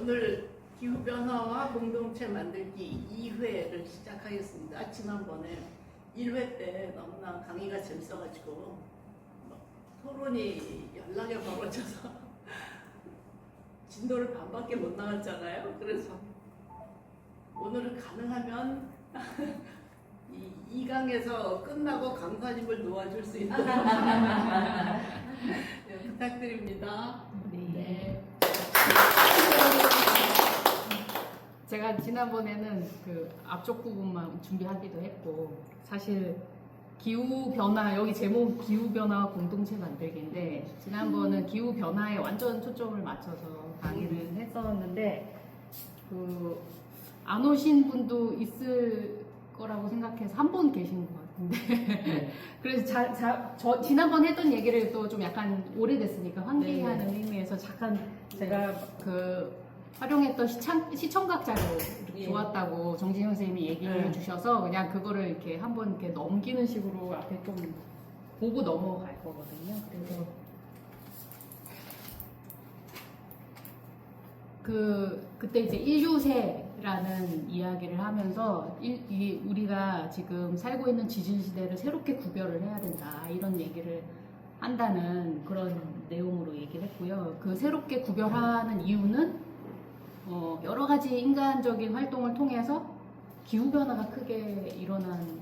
오늘 기후변화와 공동체 만들기 2회를 시작하겠습니다. 지난번에 1회 때 너무나 강의가 재밌어가지고 토론이 연락에 벌어져서 진도를 반밖에 못 나갔잖아요. 그래서 오늘은 가능하면 이 2강에서 끝나고 강사님을 도와줄 수 있도록 네, 부탁드립니다. 네. 제가 지난번에는 그 앞쪽 부분만 준비하기도 했고, 사실 기후변화, 여기 제목 기후변화 공동체 만들기인데, 지난번은 기후변화에 완전 초점을 맞춰서 강의를 했었는데, 안 오신 분도 있을 거라고 생각해서 한 분 계신 것 같은데, 그래서 지난번 했던 얘기를 또 좀 약간 오래됐으니까 환기하는 의미에서 잠깐 제가 활용했던 시청각 자료 좋았다고 정진영 선생님이 얘기해 주셔서 그냥 그거를 이렇게 한번 이렇게 넘기는 식으로 앞에 좀 보고 넘어갈 거거든요. 그래서 그때 이제 인류세라는 이야기를 하면서 우리가 지금 살고 있는 지질 시대를 새롭게 구별을 해야 된다 이런 얘기를 한다는 그런 내용으로 얘기를 했고요. 그 새롭게 구별하는 이유는 여러 가지 인간적인 활동을 통해서 기후변화가 크게 일어난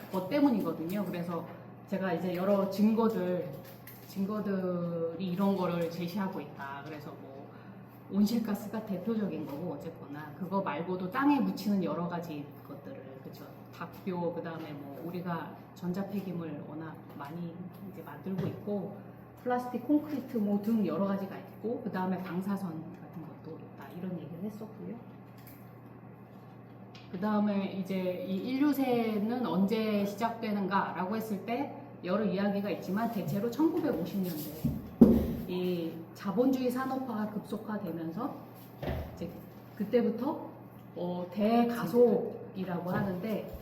것 때문이거든요. 그래서 제가 이제 여러 증거들이 이런 거를 제시하고 있다. 그래서 뭐 온실가스가 대표적인 거고 어쨌거나 그거 말고도 땅에 묻히는 여러 가지 것들을 그죠. 답교 그다음에 뭐 우리가 전자폐기물 워낙 많이 이제 만들고 있고 플라스틱, 콘크리트 뭐 등 여러 가지가 있고 그 다음에 방사선 같은 것도 있다 이런 얘기를 했었고요. 그 다음에 이제 이 인류세는 언제 시작되는가라고 했을 때 여러 이야기가 있지만 대체로 1950년대 이 자본주의 산업화가 급속화되면서 이제 그때부터 대가속이라고 하는데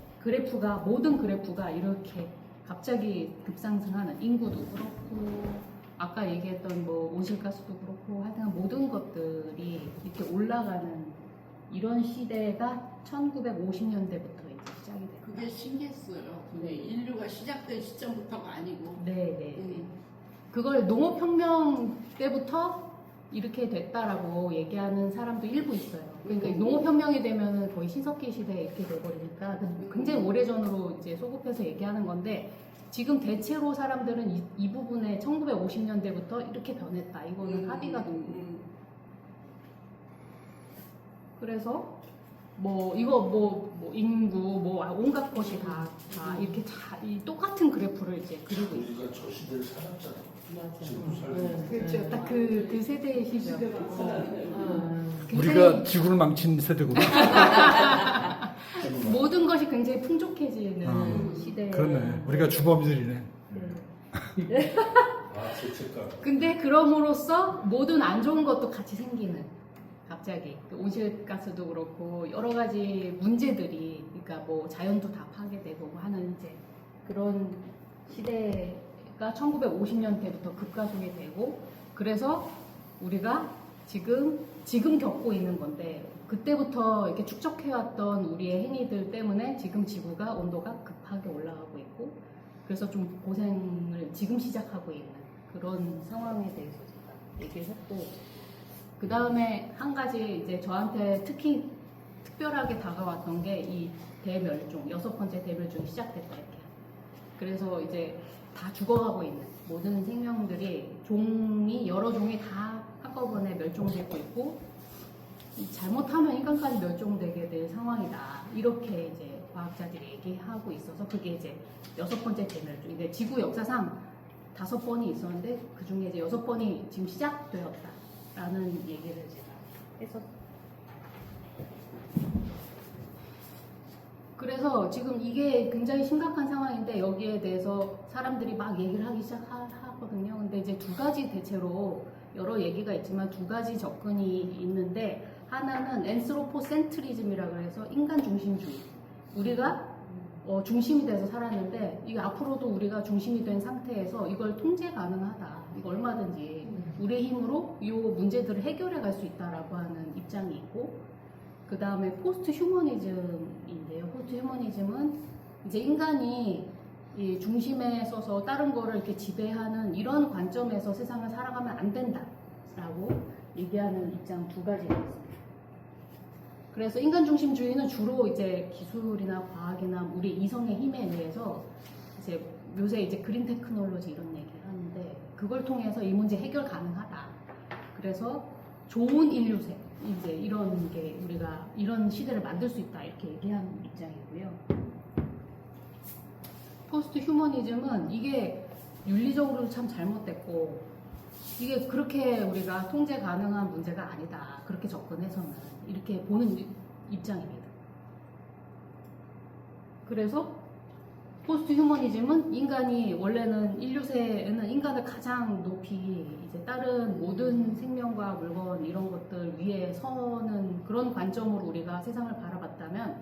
모든 그래프가 이렇게 갑자기 급상승하는 인구도 그렇고 아까 얘기했던 뭐 온실가스도 그렇고 하여튼 모든 것들이 이렇게 올라가는 이런 시대가 1950년대부터 이제 시작이 됐다. 그게 신기했어요. 근데 인류가 시작된 시점부터가 아니고. 네. 그걸 농업혁명 때부터 이렇게 됐다라고 얘기하는 사람도 일부 있어요. 그러니까 농업혁명이 되면은 거의 신석기 시대에 이렇게 돼버리니까 굉장히 오래전으로 이제 소급해서 얘기하는 건데 지금 대체로 사람들은 이 부분에 1950년대부터 이렇게 변했다. 이거는 합의가 되고. 그래서 뭐 인구 온갖 것이 다 이렇게 이 똑같은 그래프를 이제 그리고 있어요. 우리가 저 시대를 살았잖아. 맞아요. 그렇죠. 딱 그 세대이시죠. 우리가 지구를 망친 세대구나. 모든 것이 굉장히 풍족해지는 시대. 그렇네. 우리가 주범들이네. 죄책감. 근데 그럼으로써 모든 안 좋은 것도 같이 생기는. 갑자기 온실가스도 그렇고 여러 가지 문제들이 그러니까 뭐 자연도 다 파괴되고 하는 이제 그런 시대가 1950년대부터 급가속이 되고 그래서 우리가 지금 겪고 있는 건데 그때부터 이렇게 축적해왔던 우리의 행위들 때문에 지금 지구가 온도가 급하게 올라가고 있고 그래서 좀 고생을 지금 시작하고 있는 그런 상황에 대해서 제가 얘기를 했고 그 다음에 한 가지 이제 저한테 특히 특별하게 다가왔던 게 이 대멸종, 6번째 대멸종이 시작됐다 이렇게. 그래서 이제 다 죽어가고 있는 모든 생명들이 여러 종이 다 한꺼번에 멸종되고 있고 잘못하면 인간까지 멸종되게 될 상황이다. 이렇게 이제 과학자들이 얘기하고 있어서 그게 이제 6번째 대멸종. 이제 지구 역사상 5번이 있었는데 그 중에 이제 6번이 지금 시작되었다. 라는 얘기를 제가 했었어요. 그래서 지금 이게 굉장히 심각한 상황인데 여기에 대해서 사람들이 막 얘기를 하기 시작하거든요. 근데 이제 두 가지 대체로 여러 얘기가 있지만 두 가지 접근이 있는데 하나는 앤스로포센트리즘이라고 해서 인간 중심주의. 우리가 중심이 돼서 살았는데 이게 앞으로도 우리가 중심이 된 상태에서 이걸 통제 가능하다. 이거 얼마든지 우리의 힘으로 이 문제들을 해결해 갈 수 있다라고 하는 입장이 있고, 그 다음에 포스트 휴머니즘인데요. 포스트 휴머니즘은 이제 인간이 이 중심에 서서 다른 거를 이렇게 지배하는 이런 관점에서 세상을 살아가면 안 된다라고 얘기하는 입장 두 가지가 있습니다. 그래서 인간 중심주의는 주로 이제 기술이나 과학이나 우리 이성의 힘에 의해서 이제 요새 이제 그린 테크놀로지 이런 얘기를 하는데, 그걸 통해서 이 문제 해결 가능하다. 그래서 좋은 인류세, 이제 이런 게 우리가 이런 시대를 만들 수 있다 이렇게 얘기하는 입장이고요. 포스트 휴머니즘은 이게 윤리적으로 참 잘못됐고, 이게 그렇게 우리가 통제 가능한 문제가 아니다. 그렇게 접근해서는 이렇게 보는 입장입니다. 그래서 포스트 휴머니즘은 인간이 원래는 인류세에는 인간을 가장 높이 이제 다른 모든 생명과 물건 이런 것들 위에 서는 그런 관점으로 우리가 세상을 바라봤다면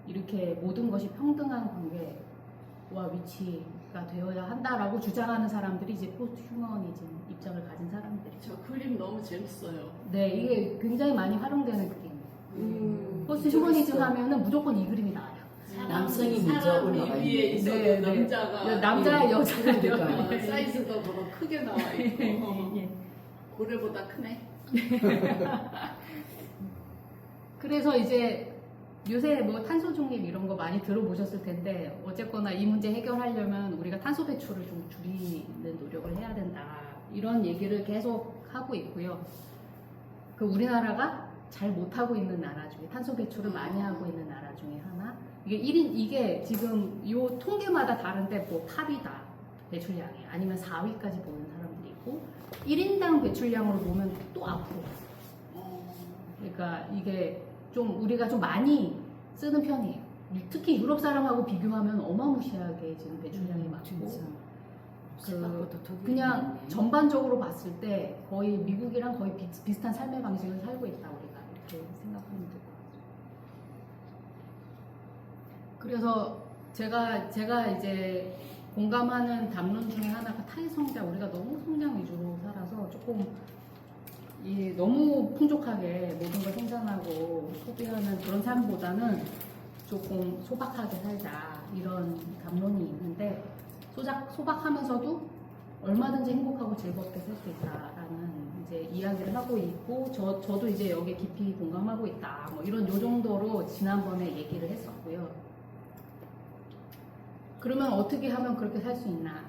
이렇게 모든 것이 평등한 관계와 위치가 되어야 한다라고 주장하는 사람들이 이제 포스트 휴머니즘 입장을 가진 사람들이죠. 저 그림 너무 재밌어요. 네, 이게 굉장히 많이 활용되는 그림이에요. 포스트 이쪽 휴머니즘 있어. 하면은 무조건 이 그림이 나와요. 남성이 먼저 올라가 사람이 있는 위에 있어도 네, 네. 남자가 남자, 여자, 그러니까. 사이즈가 더 크게 나와 있고 예. 고래보다 크네. 그래서 이제 요새 뭐 탄소 중립 이런 거 많이 들어보셨을 텐데, 어쨌거나 이 문제 해결하려면 우리가 탄소 배출을 좀 줄이는 노력을 해야 된다. 이런 얘기를 계속 하고 있고요. 그 우리나라가 잘 못하고 있는 나라 중에, 탄소 배출을 많이 하고 있는 나라 중에 하나. 이게 지금 요 통계마다 다른데 뭐 탑이다. 배출량이. 아니면 4위까지 보는 사람들이 있고, 1인당 배출량으로 보면 또 앞으로. 그러니까 이게 좀 우리가 좀 많이 쓰는 편이에요. 특히 유럽 사람하고 비교하면 어마무시하게 지금 배출량이 많고, 그냥 전반적으로 봤을 때 거의 미국이랑 거의 비슷한 삶의 방식을 살고 있다 우리가 이렇게 생각하면 될 것 같아요. 그래서 제가 이제 공감하는 담론 중에 하나가 탈성장, 우리가 너무 성장 위주로 살아서 조금 너무 풍족하게 모든 걸 생산하고 소비하는 그런 삶보다는 조금 소박하게 살자 이런 담론이 있는데, 소박하면서도 얼마든지 행복하고 즐겁게 살 수 있다라는 이제 이야기를 하고 있고, 저도 이제 여기에 깊이 공감하고 있다. 뭐 이런 요 정도로 지난번에 얘기를 했었고요. 그러면 어떻게 하면 그렇게 살 수 있나?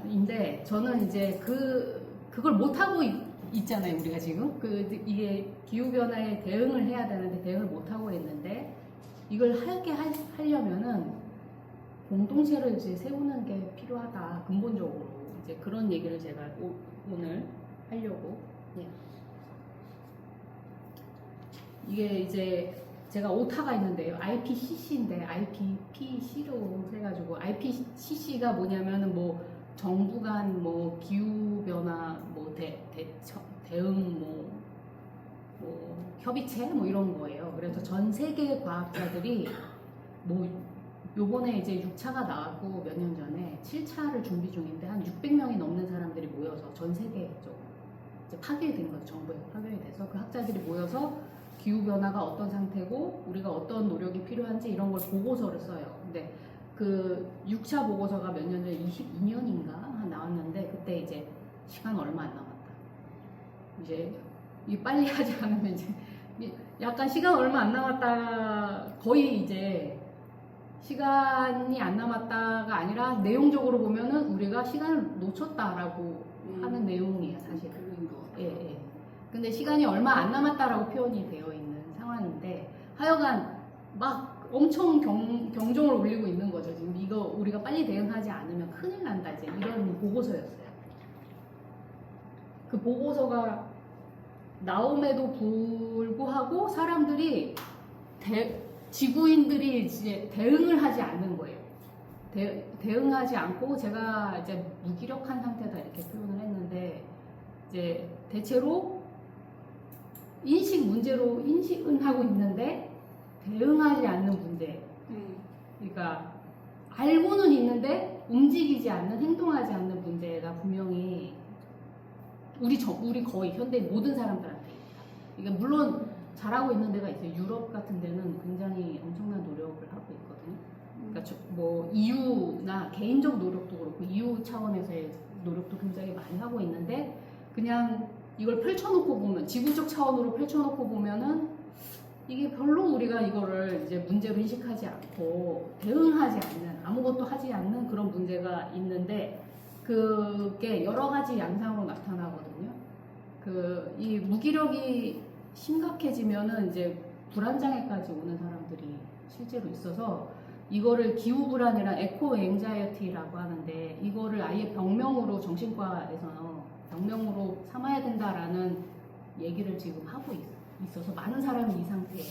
인데 저는 이제 그걸 못 하고 있잖아요, 우리가 지금. 이게 기후 변화에 대응을 해야 되는데 대응을 못 하고 있는데, 이걸 하려면은 공동체를 이제 세우는 게 필요하다, 근본적으로. 이제 그런 얘기를 제가 오늘 하려고. 예. 이게 이제 제가 오타가 있는데요. IPCC인데 IPPC로 해가지고, IPCC가 뭐냐면은 뭐 정부 간 뭐 기후 변화 뭐 대응 뭐 협의체 뭐 이런 거예요. 그래서 전 세계 과학자들이 뭐 요번에 이제 6차가 나왔고 몇 년 전에 7차를 준비 중인데 한 600명이 넘는 사람들이 모여서 전 세계적으로 이제 파괴된 거죠. 정부에 파괴가 돼서 그 학자들이 모여서 기후 변화가 어떤 상태고 우리가 어떤 노력이 필요한지 이런 걸 보고서를 써요. 근데 그 6차 보고서가 몇 년 전에 22년인가 나왔는데, 그때 이제 시간 얼마 안 남았다. 이제 이 빨리 하지 않으면 이제 약간 시간 얼마 안 남았다, 거의 이제 시간이 안 남았다가 아니라 내용적으로 보면은 우리가 시간을 놓쳤다라고 하는 내용이에요, 사실. 그런 거. 예. 근데 시간이 얼마 안 남았다라고 표현이 되어 있는 상황인데, 하여간 막 엄청 경종을 울리고 있는 거죠. 지금 이거 우리가 빨리 대응하지 않으면 큰일 난다, 이제 이런 보고서였어요. 그 보고서가 나옴에도 불구하고 사람들이 지구인들이 이제 대응을 하지 않는 거예요. 대응하지 않고, 제가 이제 무기력한 상태다 이렇게 표현을 했는데, 이제 대체로 인식 문제로 인식은 하고 있는데 대응하지 않는 문제. 그러니까 알고는 있는데 움직이지 않는, 행동하지 않는 문제가 분명히 우리 거의 현대 모든 사람들한테 있다. 그러니까 물론 잘하고 있는 데가 있어요. 유럽 같은 데는 굉장히 엄청난 노력을 하고 있거든요. 그러니까 뭐 EU 나 개인적 노력도 그렇고 EU 차원에서의 노력도 굉장히 많이 하고 있는데 그냥 이걸 펼쳐놓고 보면 지구적 차원으로 펼쳐놓고 보면은 이게 별로 우리가 이거를 이제 문제로 인식하지 않고 대응하지 않는 아무것도 하지 않는 그런 문제가 있는데 그게 여러 가지 양상으로 나타나거든요. 이 무기력이 심각해지면은 이제 불안장애까지 오는 사람들이 실제로 있어서 이거를 기후 불안이랑 에코 앵자이어티라고 하는데 이거를 아예 병명으로 정신과에서 병명으로 삼아야 된다라는 얘기를 지금 하고 있어서 많은 사람이 이 상태에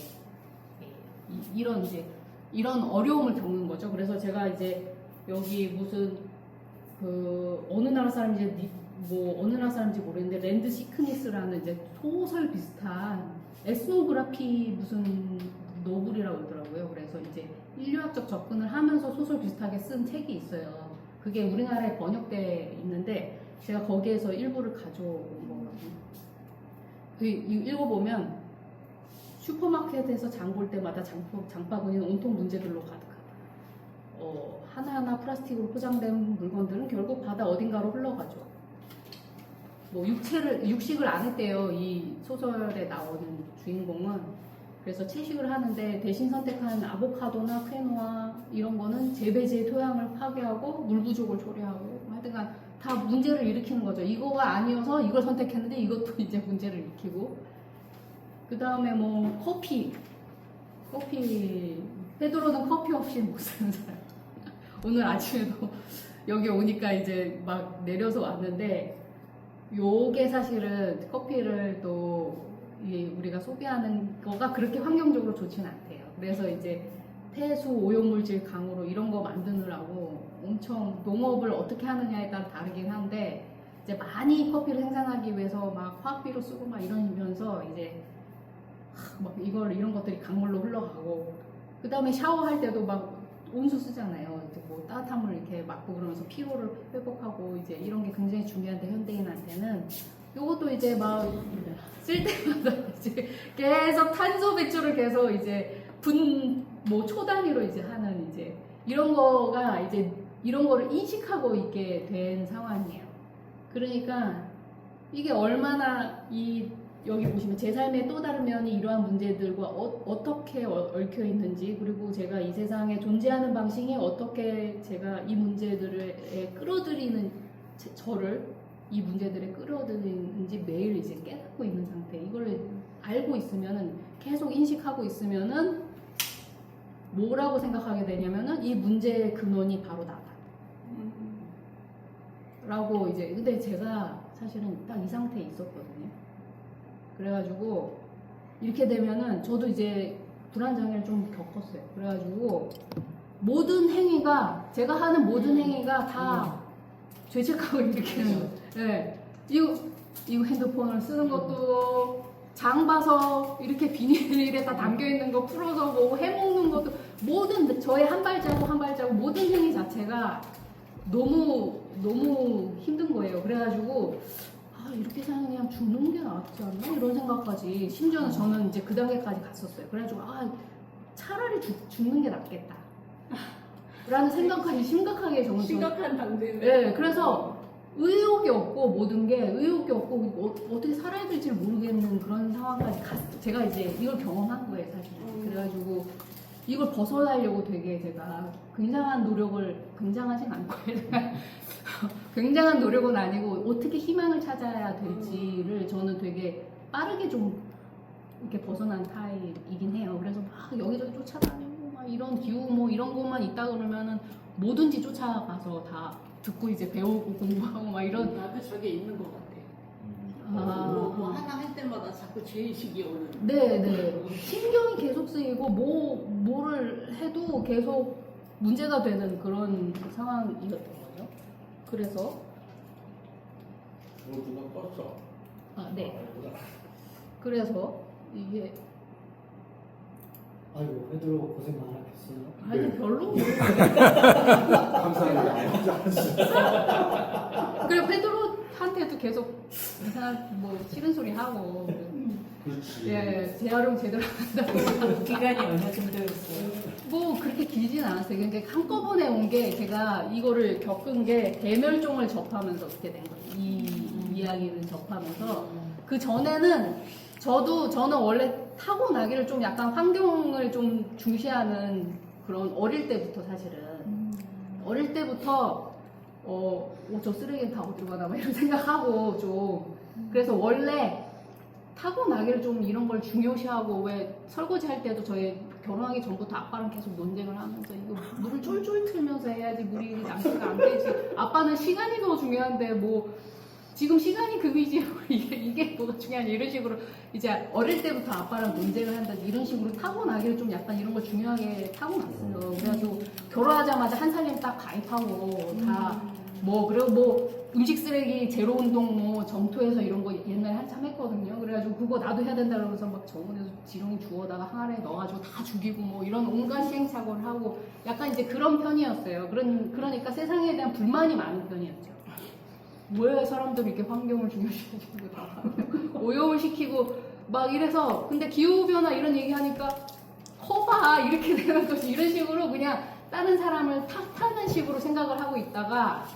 이런 이제 이런 어려움을 겪는 거죠. 그래서 제가 이제 여기 무슨 어느 나라 사람인지 뭐 어느 나라 사람인지 모르겠는데 랜드 시크니스라는 이제 소설 비슷한 에스노그라피 무슨 노블이라고 그러더라고요. 그래서 이제 인류학적 접근을 하면서 소설 비슷하게 쓴 책이 있어요. 그게 우리나라에 번역돼 있는데 제가 거기에서 일부를 가져온 거거든요. 읽어보면 슈퍼마켓에서 장 볼 때마다 장바구니는 온통 문제들로 가득하다. 하나하나 플라스틱으로 포장된 물건들은 결국 바다 어딘가로 흘러가죠. 뭐 육식을 안 했대요. 이 소설에 나오는 주인공은. 그래서 채식을 하는데 대신 선택한 아보카도나 퀘노아 이런 거는 재배지의 토양을 파괴하고 물 부족을 초래하고 하여튼간 다 문제를 일으키는 거죠. 이거가 아니어서 이걸 선택했는데 이것도 이제 문제를 일으키고 그 다음에 뭐 커피 페드로는 커피 없이 못 사는 사람. 오늘 아침에도 여기 오니까 이제 막 내려서 왔는데 요게 사실은 커피를 또 우리가 소비하는 거가 그렇게 환경적으로 좋지는 않대요. 그래서 이제 폐수, 오염물질 강으로 이런 거 만드느라고 엄청 농업을 어떻게 하느냐에 따라 다르긴 한데 이제 많이 커피를 생산하기 위해서 막 화학비료 쓰고 막 이러면서 이제 막 이런 것들이 강물로 흘러가고 그 다음에 샤워할 때도 막 온수 쓰잖아요. 이제 뭐 따뜻한 물 이렇게 맞고 그러면서 피로를 회복하고 이제 이런 게 굉장히 중요한데 현대인한테는 요것도 이제 막 쓸 때마다 이제 계속 탄소 배출을 계속 이제 뭐 초 단위로 이제 하는 이제 이런 거가 이제 이런 거를 인식하고 있게 된 상황이에요. 그러니까 이게 얼마나 여기 보시면 제 삶의 또 다른 면이 이러한 문제들과 어떻게 얽혀 있는지 그리고 제가 이 세상에 존재하는 방식이 어떻게 제가 이 문제들에 끌어들이는 저를 이 문제들에 끌어들이는지 매일 이제 깨닫고 있는 상태. 이걸 알고 있으면은 계속 인식하고 있으면은 뭐라고 생각하게 되냐면은 이 문제의 근원이 바로 나다. 라고 이제 근데 제가 사실은 딱 이 상태에 있었거든요. 그래가지고 이렇게 되면은 저도 이제 불안장애를 좀 겪었어요. 그래가지고 모든 행위가 제가 하는 모든 행위가 다 죄책감을 일으키는. 네. 이거 핸드폰을 쓰는 것도 장 봐서 이렇게 비닐에 다 담겨 있는 거 풀어서 뭐 해먹는 것도 모든 저의 한 발자국 모든 행위 자체가 너무 힘든 거예요. 그래가지고 이렇게 사는 그냥 죽는 게 낫지 않나 이런 생각까지 심지어는 저는 이제 그 단계까지 갔었어요. 그래가지고 차라리 죽는 게 낫겠다 라는 생각까지 심각하게 정말 심각한 단계네. 네, 그래서 의욕이 없고 모든 게 의욕이 없고 어떻게 살아야 될지 모르겠는 그런 상황까지 갔어요. 제가 이제 이걸 경험한 거예요, 사실. 그래가지고 이걸 벗어나려고 되게 제가 굉장하진 않고 굉장한 노력은 아니고 어떻게 희망을 찾아야 될지를 저는 되게 빠르게 좀 이렇게 벗어난 타입이긴 해요. 그래서 막 여기저기 쫓아다니고 막 이런 기후 뭐 이런 것만 있다 그러면은 뭐든지 쫓아가서 다 듣고 이제 배우고 공부하고 막 이런. 나도 저게 있는 것 같아. 아. 뭐 하나 할 때마다 자꾸 죄의식이 오는. 네. 신경이 계속 쓰이고 뭐를 해도 계속 문제가 되는 그런 상황이었던 거죠. 그래서 그거 누가 껐어? 네. 그래서 이게 아이고 베드로 고생 많았겠어요. 아니 별로. 감사합니다. 그래 베드로 한 재활용한테도 계속 이상한 뭐 싫은 소리 하고 그렇지. 예, 재활용 제대로 한다고 기간이 어느 정도였어요? 뭐 그렇게 길진 않았어요. 근데 한꺼번에 온 게 제가 이거를 겪은 게 대멸종을 접하면서 그렇게 된 거예요. 이 이야기를 접하면서 그 전에는 저는 원래 타고나기를 좀 약간 환경을 좀 중시하는 그런 어릴 때부터 사실은 어릴 때부터 저 쓰레기는 다 어디로 가나 막 이런 생각하고 좀 그래서 원래 타고나기를 좀 이런 걸 중요시하고 왜 설거지 할 때도 저희 결혼하기 전부터 아빠랑 계속 논쟁을 하면서 이거 물을 쫄쫄 틀면서 해야지 물이 낭비가 안 되지. 아빠는 시간이 더 중요한데 뭐 지금 시간이 금이지 이게 뭐가 중요하냐 이런 식으로 이제 어릴 때부터 아빠랑 논쟁을 한다 이런 식으로 타고나기를 좀 약간 이런 걸 중요하게 타고났어요. 그래가지고 결혼하자마자 한 살림 딱 가입하고 다 뭐 그리고 뭐 음식 쓰레기 제로 운동 뭐 점토해서 이런 거 옛날에 한참 했거든요. 그래가지고 그거 나도 해야 된다 그러면서 막 정원에서 지렁이 주워다가 항아리에 넣어가지고 다 죽이고 뭐 이런 온갖 시행착오를 하고 약간 이제 그런 편이었어요. 그러니까 세상에 대한 불만이 많은 편이었죠. 왜 사람들이 이렇게 환경을 중요시하고 다 오염을 시키고 막 이래서 근데 기후변화 이런 얘기하니까 커봐 이렇게 되는 거지 이런 식으로 그냥 다른 사람을 탓하는 식으로 생각을 하고 있다가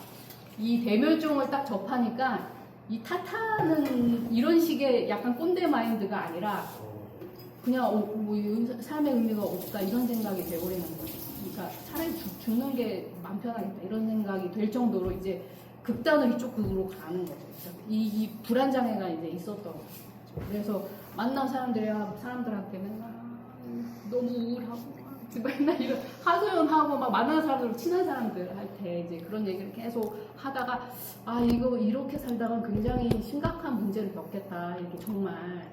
이 대멸종을 딱 접하니까 이 탓하는 이런 식의 약간 꼰대 마인드가 아니라 그냥 뭐 삶의 의미가 없다 이런 생각이 돼버리는 거지. 그러니까 차라리 죽는 게 마음 편하겠다 이런 생각이 될 정도로 이제 극단으로 이쪽으로 가는 거죠. 이 불안장애가 이제 있었던 거죠. 그래서 만난 사람들한테 맨날 너무 우울하고 맨날 이런 하소연하고 막 만나는 사람들 친한 사람들한테 이제 그런 얘기를 계속 하다가 이거 이렇게 살다가 굉장히 심각한 문제를 겪겠다 이렇게 정말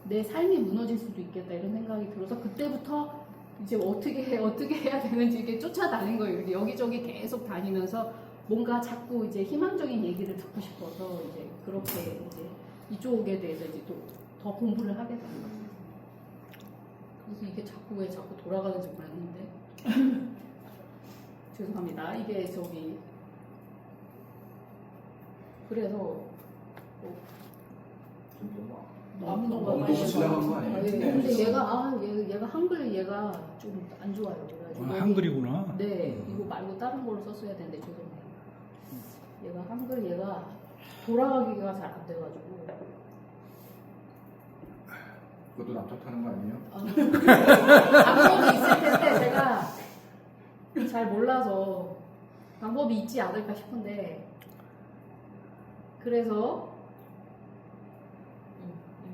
내 삶이 무너질 수도 있겠다 이런 생각이 들어서 그때부터 이제 어떻게 해야 되는지 이게 쫓아다닌 거예요. 이렇게 여기저기 계속 다니면서 뭔가 자꾸 이제 희망적인 얘기를 듣고 싶어서 이제 그렇게 이제 이쪽에 대해서 이제 또 더 공부를 하게 된 거예요. 그래서 이게 왜 자꾸 돌아가는지 모르겠는데 죄송합니다. 이게 그래서 너무 지나간 거 아니에요? 근데 얘가 한글 얘가 좀 안 좋아요. 그래가지고 한글이구나. 네, 이거 말고 다른 걸로 썼어야 되는데 죄송해요. 얘가 한글 얘가 돌아가기가 잘 안 돼가지고 그것도 납작하는 거 아니에요? 방법이 있을 텐데 제가 잘 몰라서 방법이 있지 않을까 싶은데 그래서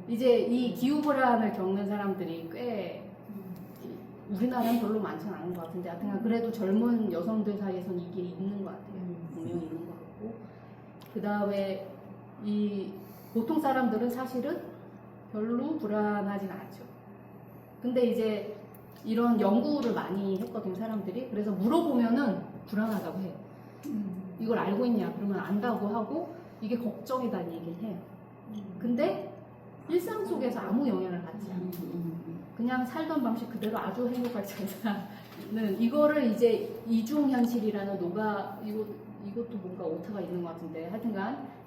이제 이 기후불안을 겪는 사람들이 꽤 우리나라는 별로 많지는 않은 것 같은데 하여튼 그래도 젊은 여성들 사이에서는 이게 있는 것 같아요. 분명히 있는 것 같고 그 다음에 이 보통 사람들은 사실은 별로 불안하진 않죠. 근데 이제 이런 연구를 많이 했거든요, 사람들이. 그래서 물어보면은 불안하다고 해요. 이걸 알고 있냐? 그러면 안다고 하고 이게 걱정이다는 얘기를 해요. 근데 일상 속에서 아무 영향을 받지 않고 그냥 살던 방식 그대로 아주 행복하게 살다는 이거를 이제 이중현실이라는 이것도 뭔가 오타가 있는 것 같은데 하여튼간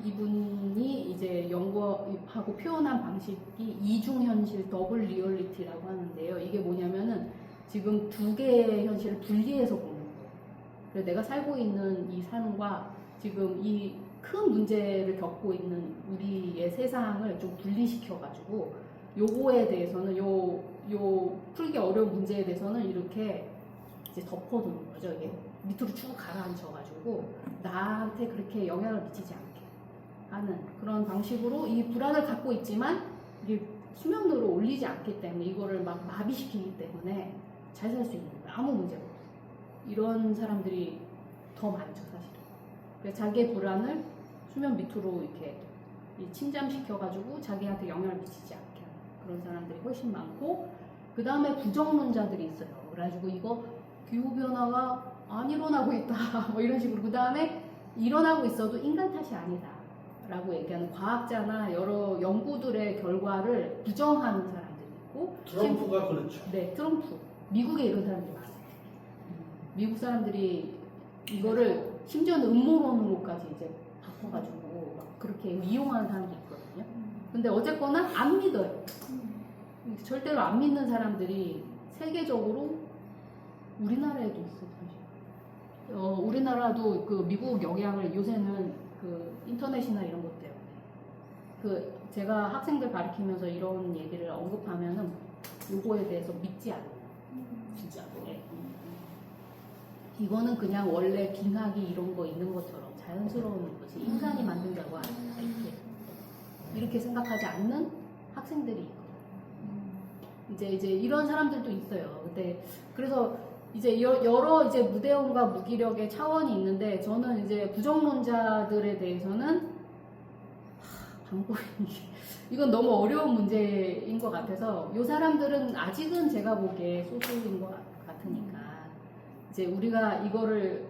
이분이 이제 연구하고 표현한 방식이 이중현실 더블 리얼리티라고 하는데요. 이게 뭐냐면은 지금 두 개의 현실을 분리해서 보는 거예요. 그래서 내가 살고 있는 이 삶과 지금 이 큰 문제를 겪고 있는 우리의 세상을 좀 분리시켜가지고 요거에 대해서는 요 풀기 어려운 문제에 대해서는 이렇게 이제 덮어두는 거죠. 이게 밑으로 쭉 가라앉혀가지고 나한테 그렇게 영향을 미치지 않게 하는 그런 방식으로 이 불안을 갖고 있지만 이게 수면으로 올리지 않기 때문에 이거를 막 마비시키기 때문에 잘 살 수 있는 거예요. 아무 문제 없고 이런 사람들이 더 많죠 사실은. 그래서 자기의 불안을 수면 밑으로 이렇게 침잠시켜가지고 자기한테 영향을 미치지 않게 하는 그런 사람들이 훨씬 많고 그 다음에 부정론자들이 있어요. 그래가지고 이거 기후변화가 안 일어나고 있다 뭐 이런 식으로 그 다음에 일어나고 있어도 인간 탓이 아니다 라고 얘기하는 과학자나 여러 연구들의 결과를 부정하는 사람들이 있고 트럼프가 그렇죠. 네, 트럼프 미국에 이런 사람들이 많아요. 미국 사람들이 이거를 심지어는 음모론으로까지 이제 싶어가지고 막 그렇게 이용하는 사람도 있거든요. 근데 어쨌거나 안 믿어요. 절대로 안 믿는 사람들이 세계적으로 우리나라에도 있어요. 사실. 우리나라도 그 미국 영향을 요새는 그 인터넷이나 이런 것 때문에 그 제가 학생들 가르치면서 이런 얘기를 언급하면은 요거에 대해서 믿지 않아요. 진짜. 네. 이거는 그냥 원래 빙하기 이런 거 있는 것처럼 자연스러운 거지 인간이 만든다고 이렇게 생각하지 않는 학생들이 있거든요. 이제 이런 사람들도 있어요. 근데 그래서 이제 여러 이제 무대응과 무기력의 차원이 있는데 저는 이제 부정론자들에 대해서는 방법이 이건 너무 어려운 문제인 것 같아서 이 사람들은 아직은 제가 보기에 소수인 것 같으니까 이제 우리가 이거를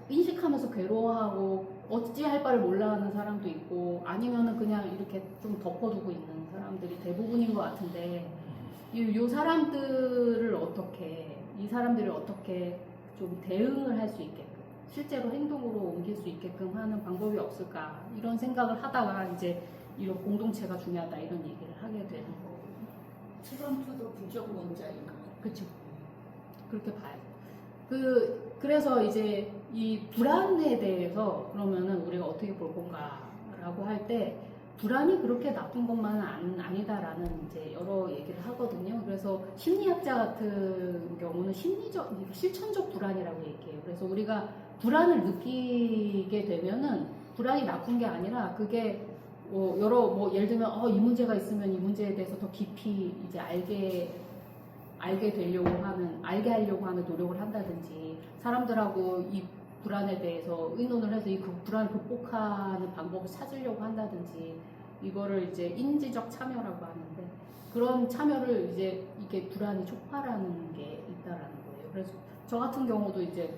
인식하면서 괴로워하고 어찌할 바를 몰라하는 사람도 있고 아니면은 그냥 이렇게 좀 덮어두고 있는 사람들이 대부분인 것 같은데 이 사람들을 이 사람들을 어떻게 좀 대응을 할 수 있게끔 실제로 행동으로 옮길 수 있게끔 하는 방법이 없을까 이런 생각을 하다가 이제 이런 공동체가 중요하다 이런 얘기를 하게 되는 거거든요. 트럼프도 부정론자인 것 같아요. 그렇죠. 그렇게 봐요. 그래서 이제 이 불안에 대해서 그러면은 우리가 어떻게 볼 건가라고 할 때 불안이 그렇게 나쁜 것만은 아니다라는 이제 여러 얘기를 하거든요. 그래서 심리학자 같은 경우는 실천적 불안이라고 얘기해요. 그래서 우리가 불안을 느끼게 되면은 불안이 나쁜 게 아니라 그게 예를 들면 이 문제가 있으면 이 문제에 대해서 더 깊이 이제 알게 하려고 하는 노력을 한다든지 사람들하고 이 불안에 대해서 의논을 해서 이 불안을 극복하는 방법을 찾으려고 한다든지 이거를 이제 인지적 참여라고 하는데 그런 참여를 이제 이게 불안이 촉발하는 게 있다라는 거예요. 그래서 저 같은 경우도 이제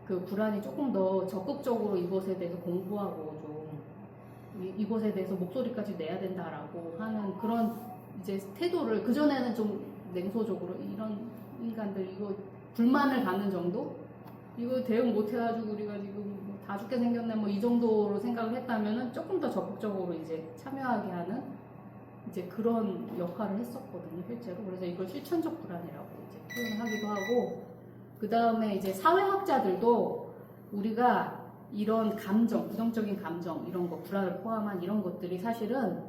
그 불안이 조금 더 적극적으로 이것에 대해서 공부하고 좀 이것에 대해서 목소리까지 내야 된다라고 하는 그런 이제 태도를 그전에는 좀 냉소적으로 이런 인간들 이거 불만을 갖는 정도? 이거 대응 못 해가지고 우리가 지금 다 죽게 생겼네 뭐 이 정도로 생각을 했다면은 조금 더 적극적으로 이제 참여하게 하는 이제 그런 역할을 했었거든요 실제로. 그래서 이걸 실천적 불안이라고 이제 표현하기도 하고 그 다음에 이제 사회학자들도 우리가 이런 감정, 부정적인 감정 이런 거 불안을 포함한 이런 것들이 사실은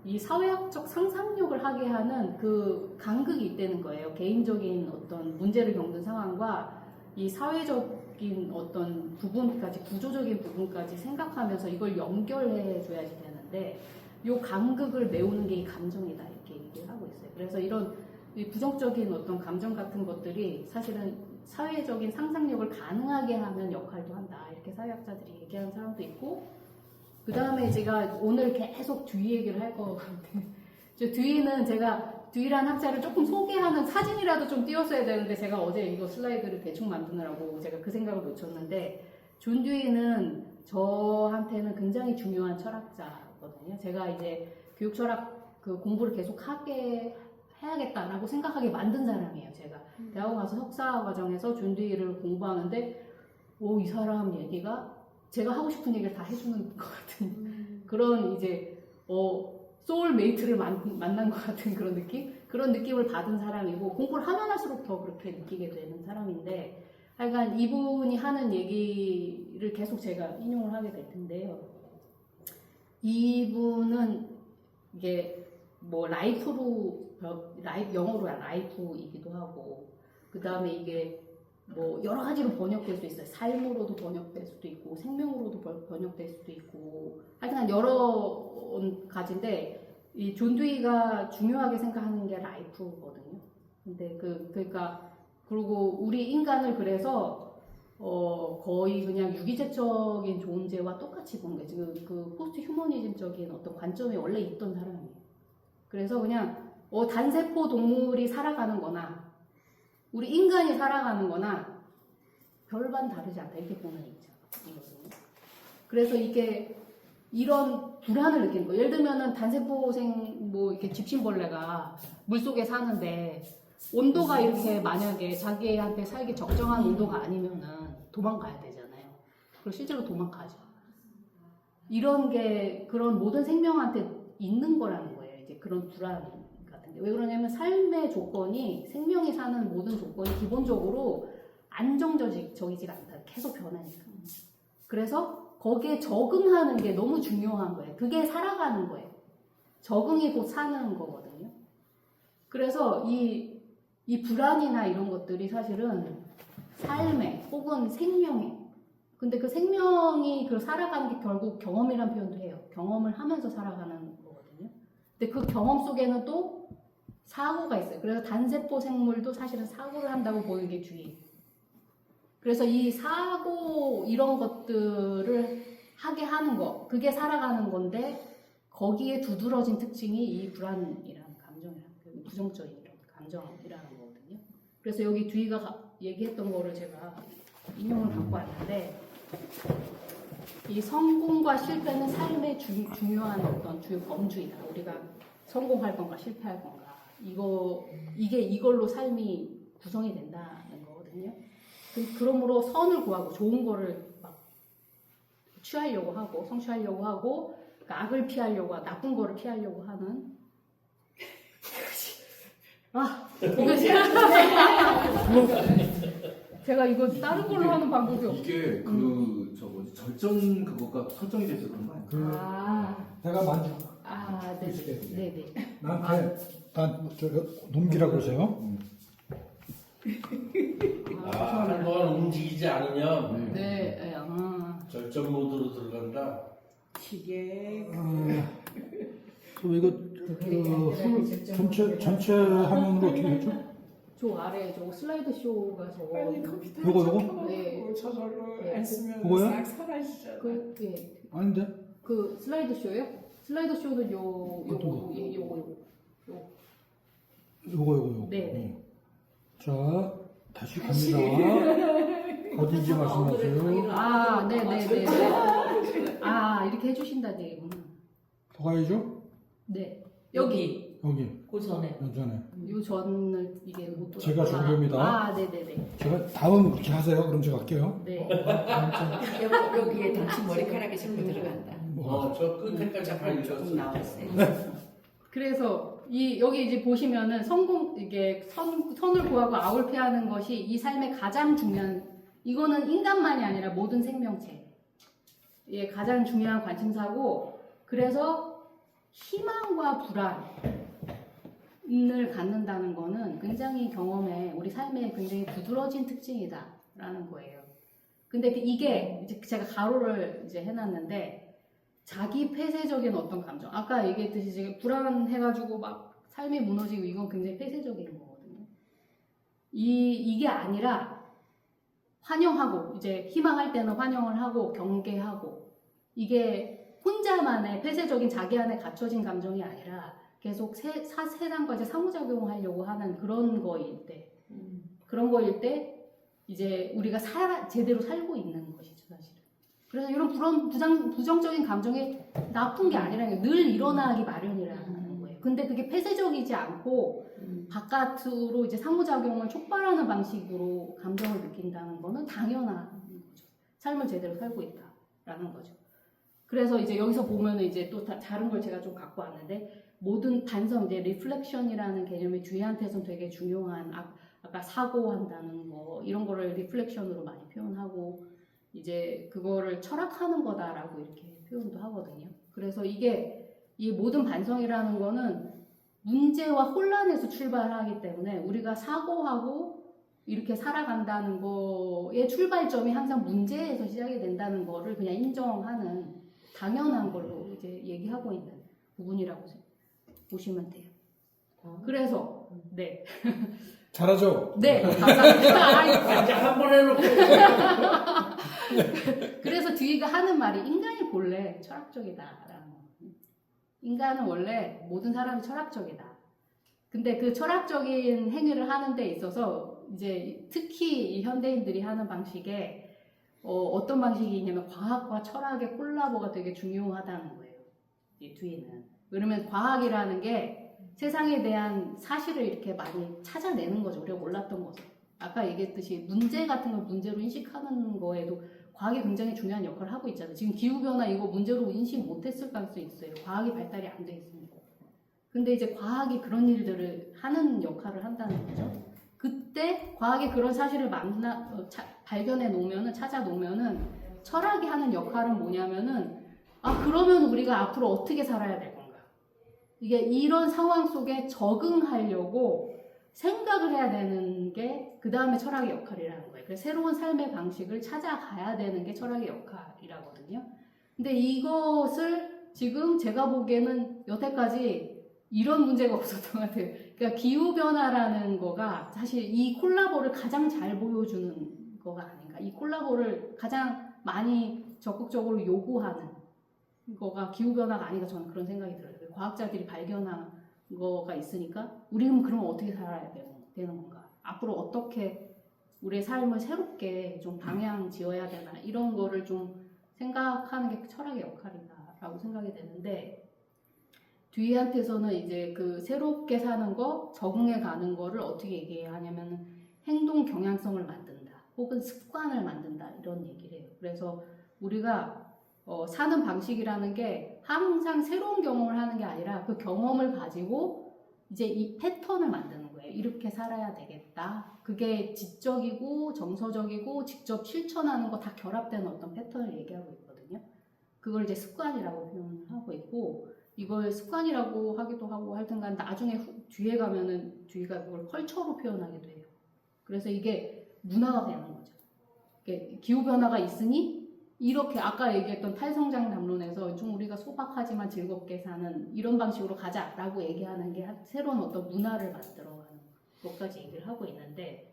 이 사회학적 상상력을 하게 하는 그 간극이 있다는 거예요. 개인적인 어떤 문제를 겪는 상황과 이 사회적인 어떤 부분까지 구조적인 부분까지 생각하면서 이걸 연결해 줘야지 되는데 이 간극을 메우는 게 이 감정이다 이렇게 얘기를 하고 있어요. 그래서 이런 이 부정적인 어떤 감정 같은 것들이 사실은 사회적인 상상력을 가능하게 하는 역할도 한다 이렇게 사회학자들이 얘기하는 사람도 있고 그 다음에 제가 오늘 계속 듀이 얘기를 할 것 같은데 듀이는 제가 듀이라는 학자를 조금 소개하는 사진이라도 좀 띄웠어야 되는데 제가 어제 이거 슬라이드를 대충 만드느라고 제가 그 생각을 놓쳤는데 존 듀이는 저한테는 굉장히 중요한 철학자거든요. 제가 이제 교육 철학 그 공부를 계속 해야겠다라고 생각하게 만든 사람이에요. 제가 대학원 가서 석사 과정에서 존 듀이를 공부하는데 이 사람 얘기가 제가 하고 싶은 얘기를 다 해주는 것 같은 그런 이제 소울메이트를 만난 것 같은 그런 느낌? 그런 느낌을 받은 사람이고 공부를 하면 할수록 더 그렇게 느끼게 되는 사람인데 하여간 이분이 하는 얘기를 계속 제가 인용을 하게 될 텐데요. 이분은 이게 뭐 영어로 라이프이기도 하고 그 다음에 이게 뭐 여러 가지로 번역될 수 있어요. 삶으로도 번역될 수도 있고 생명으로도 번역될 수도 있고 하여튼 여러 가지인데 이 존 듀이가 중요하게 생각하는 게 라이프거든요. 근데 그러니까 그리고 우리 인간을 그래서 거의 그냥 유기체적인 존재와 똑같이 보는 거예요. 지금 그 포스트 휴머니즘적인 어떤 관점이 원래 있던 사람이에요. 그래서 그냥 단세포 동물이 살아가는 거나 우리 인간이 살아가는 거나 별반 다르지 않다 이렇게 보는 입장이거든요. 그래서 이게 이런 불안을 느끼는 거예요. 예를 들면은 단세포생 뭐 이렇게 집신벌레가 물속에 사는데 온도가 이렇게 만약에 자기한테 살기 적정한 온도가 아니면은 도망가야 되잖아요. 그리고 실제로 도망가죠. 이런 게 그런 모든 생명한테 있는 거라는 거예요. 이제 그런 불안 같은 게. 왜 그러냐면 삶의 조건이 생명이 사는 모든 조건이 기본적으로 안정적이지가 않다. 계속 변하니까. 그래서 거기에 적응하는 게 너무 중요한 거예요. 그게 살아가는 거예요. 적응이 곧 사는 거거든요. 그래서 이 불안이나 이런 것들이 사실은 삶에 혹은 생명에 근데 그 생명이 그 살아가는 게 결국 경험이라는 표현도 해요. 경험을 하면서 살아가는 거거든요. 근데 그 경험 속에는 또 사고가 있어요. 그래서 단세포 생물도 사실은 사고를 한다고 보는 게 주의. 그래서 이 사고 이런 것들을 하게 하는 거 그게 살아가는 건데 거기에 두드러진 특징이 이 불안이라는 감정이라는 부정적인 이런 감정이라는 거거든요. 그래서 여기 뒤가 얘기했던 거를 제가 인용을 갖고 왔는데 이 성공과 실패는 삶의 중요한 어떤 주요 범주이다. 우리가 성공할 건가 실패할 건가 이게 이걸로 삶이 구성이 된다는 거거든요. 그러므로 선을 구하고 좋은 거를 막 취하려고 하고 성취하려고 하고 악을 피하려고 하고 나쁜 거를 피하려고 하는 이거 제가 이거 다른 걸로 하는 방법이 없어요. 이게 그 저거 절전 그거가 설정이 돼서 그런 거 아니에요? 내가 만져. 네네. 나한테 난 놈기라고 그러세요? 한번 움직이지 않으면 네. 절전 모드로 들어간다. 시계. 그 이거 전체 화면으로 어떻게 했죠? 저 아래 저 슬라이드 쇼가 저거 빨리 컴퓨터에 요거? 네. 저절로 네. 안 쓰면 그거요? 싹 사라지잖아. 아닌데? 그 슬라이드 쇼요? 슬라이드 쇼는 어떤 거? 요거. 요거. 네. 자, 다시 갑니다. 어딘지 말씀하세요. 네네네. 이렇게 해주신다는 얘기구나. 더 가야죠? 네. 여기 여기. 그 전에. 전에. 요 전을 이게 못 돌아. 제가 준비합니다. 네네네. 제가 다음 그렇게 하세요. 그럼 제가 할게요. 네. 여기에 당신 머리카락이 자꾸 들어간다. 저 끝에까지 다 조금 읽었어. 나왔어요. 그래서 여기 이제 보시면은 이게 선을 구하고 악을 피하는 것이 이 삶의 가장 중요한 이거는 인간만이 아니라 모든 생명체의 가장 중요한 관심사고 그래서 희망과 불안을 갖는다는 거는 굉장히 경험에 우리 삶에 굉장히 두드러진 특징이다라는 거예요. 근데 이게 이제 제가 가로를 이제 해놨는데. 자기 폐쇄적인 어떤 감정. 아까 얘기했듯이 지금 불안해가지고 막 삶이 무너지고 이건 굉장히 폐쇄적인 거거든요. 이게 아니라 환영하고 이제 희망할 때는 환영을 하고 경계하고 이게 혼자만의 폐쇄적인 자기 안에 갇혀진 감정이 아니라 계속 세상과 이제 상호작용하려고 하는 그런 거일 때 이제 우리가 제대로 살고 있는 것이죠, 사실은. 그래서 이런 부정적인 감정이 나쁜 게 아니라는 게 늘 일어나기 마련이라는 거예요. 근데 그게 폐쇄적이지 않고 바깥으로 이제 상호작용을 촉발하는 방식으로 감정을 느낀다는 거는 당연한 거죠. 삶을 제대로 살고 있다라는 거죠. 그래서 이제 여기서 보면은 이제 또 다른 걸 제가 좀 갖고 왔는데 모든 반성, 이제 리플렉션이라는 개념이 주희한테서는 되게 중요한 아까 사고한다는 거 이런 거를 리플렉션으로 많이 표현하고 이제 그거를 철학하는 거다라고 이렇게 표현도 하거든요. 그래서 이 모든 반성이라는 거는 문제와 혼란에서 출발하기 때문에 우리가 사고하고 이렇게 살아간다는 거의 출발점이 항상 문제에서 시작이 된다는 거를 그냥 인정하는 당연한 걸로 이제 얘기하고 있는 부분이라고 보시면 돼요. 그래서 네. 잘하죠? 네, 감사합니다. 이제 한번 해놓고. 그래서 뒤가 하는 말이 인간이 본래 철학적이다라는 거. 인간은 원래 모든 사람이 철학적이다. 근데 그 철학적인 행위를 하는 데 있어서 이제 특히 이 현대인들이 하는 방식에 어떤 방식이 있냐면 과학과 철학의 콜라보가 되게 중요하다는 거예요. 이 뒤에는. 그러면 과학이라는 게 세상에 대한 사실을 이렇게 많이 찾아내는 거죠. 우리가 몰랐던 거죠. 아까 얘기했듯이 문제 같은 걸 문제로 인식하는 거에도 과학이 굉장히 중요한 역할을 하고 있잖아요. 지금 기후변화 이거 문제로 인식 못했을 가능성이 있어요. 과학이 발달이 안 돼 있으니까. 근데 이제 과학이 그런 일들을 하는 역할을 한다는 거죠. 그때 과학이 그런 사실을 발견해 놓으면은, 찾아 놓으면은, 철학이 하는 역할은 뭐냐면은, 아, 그러면 우리가 앞으로 어떻게 살아야 될 건가? 이게 이런 상황 속에 적응하려고 생각을 해야 되는 게 그 다음에 철학의 역할이라는 거예요. 그래서 새로운 삶의 방식을 찾아가야 되는 게 철학의 역할이라거든요. 근데 이것을 지금 제가 보기에는 여태까지 이런 문제가 없었던 것 같아요. 그러니까 기후변화라는 거가 사실 이 콜라보를 가장 잘 보여주는 거가 아닌가. 이 콜라보를 가장 많이 적극적으로 요구하는 거가 기후변화가 아닌가 저는 그런 생각이 들어요. 과학자들이 발견한 거가 있으니까 우리는 그럼 어떻게 살아야 되는 건가. 앞으로 어떻게 우리의 삶을 새롭게 좀 방향 지어야 되나. 이런 거를 좀 생각하는 게 철학의 역할이다라고 생각이 되는데 뒤한테서는 이제 그 새롭게 사는 거, 적응해 가는 거를 어떻게 얘기해야 하냐면 행동 경향성을 만든다. 혹은 습관을 만든다. 이런 얘기를 해요. 그래서 우리가 사는 방식이라는 게 항상 새로운 경험을 하는 게 아니라 그 경험을 가지고 이제 이 패턴을 만드는 거예요. 이렇게 살아야 되겠다. 그게 지적이고 정서적이고 직접 실천하는 거 다 결합된 어떤 패턴을 얘기하고 있거든요. 그걸 이제 습관이라고 표현을 하고 있고 이걸 습관이라고 하기도 하고 하여튼간 나중에 뒤에 가면은 뒤가 그걸 컬처로 표현하기도 해요. 그래서 이게 문화가 되는 거죠. 기후변화가 있으니 이렇게 아까 얘기했던 탈성장 담론에서 좀 우리가 소박하지만 즐겁게 사는 이런 방식으로 가자라고 얘기하는 게 새로운 어떤 문화를 만들어가는 것까지 얘기를 하고 있는데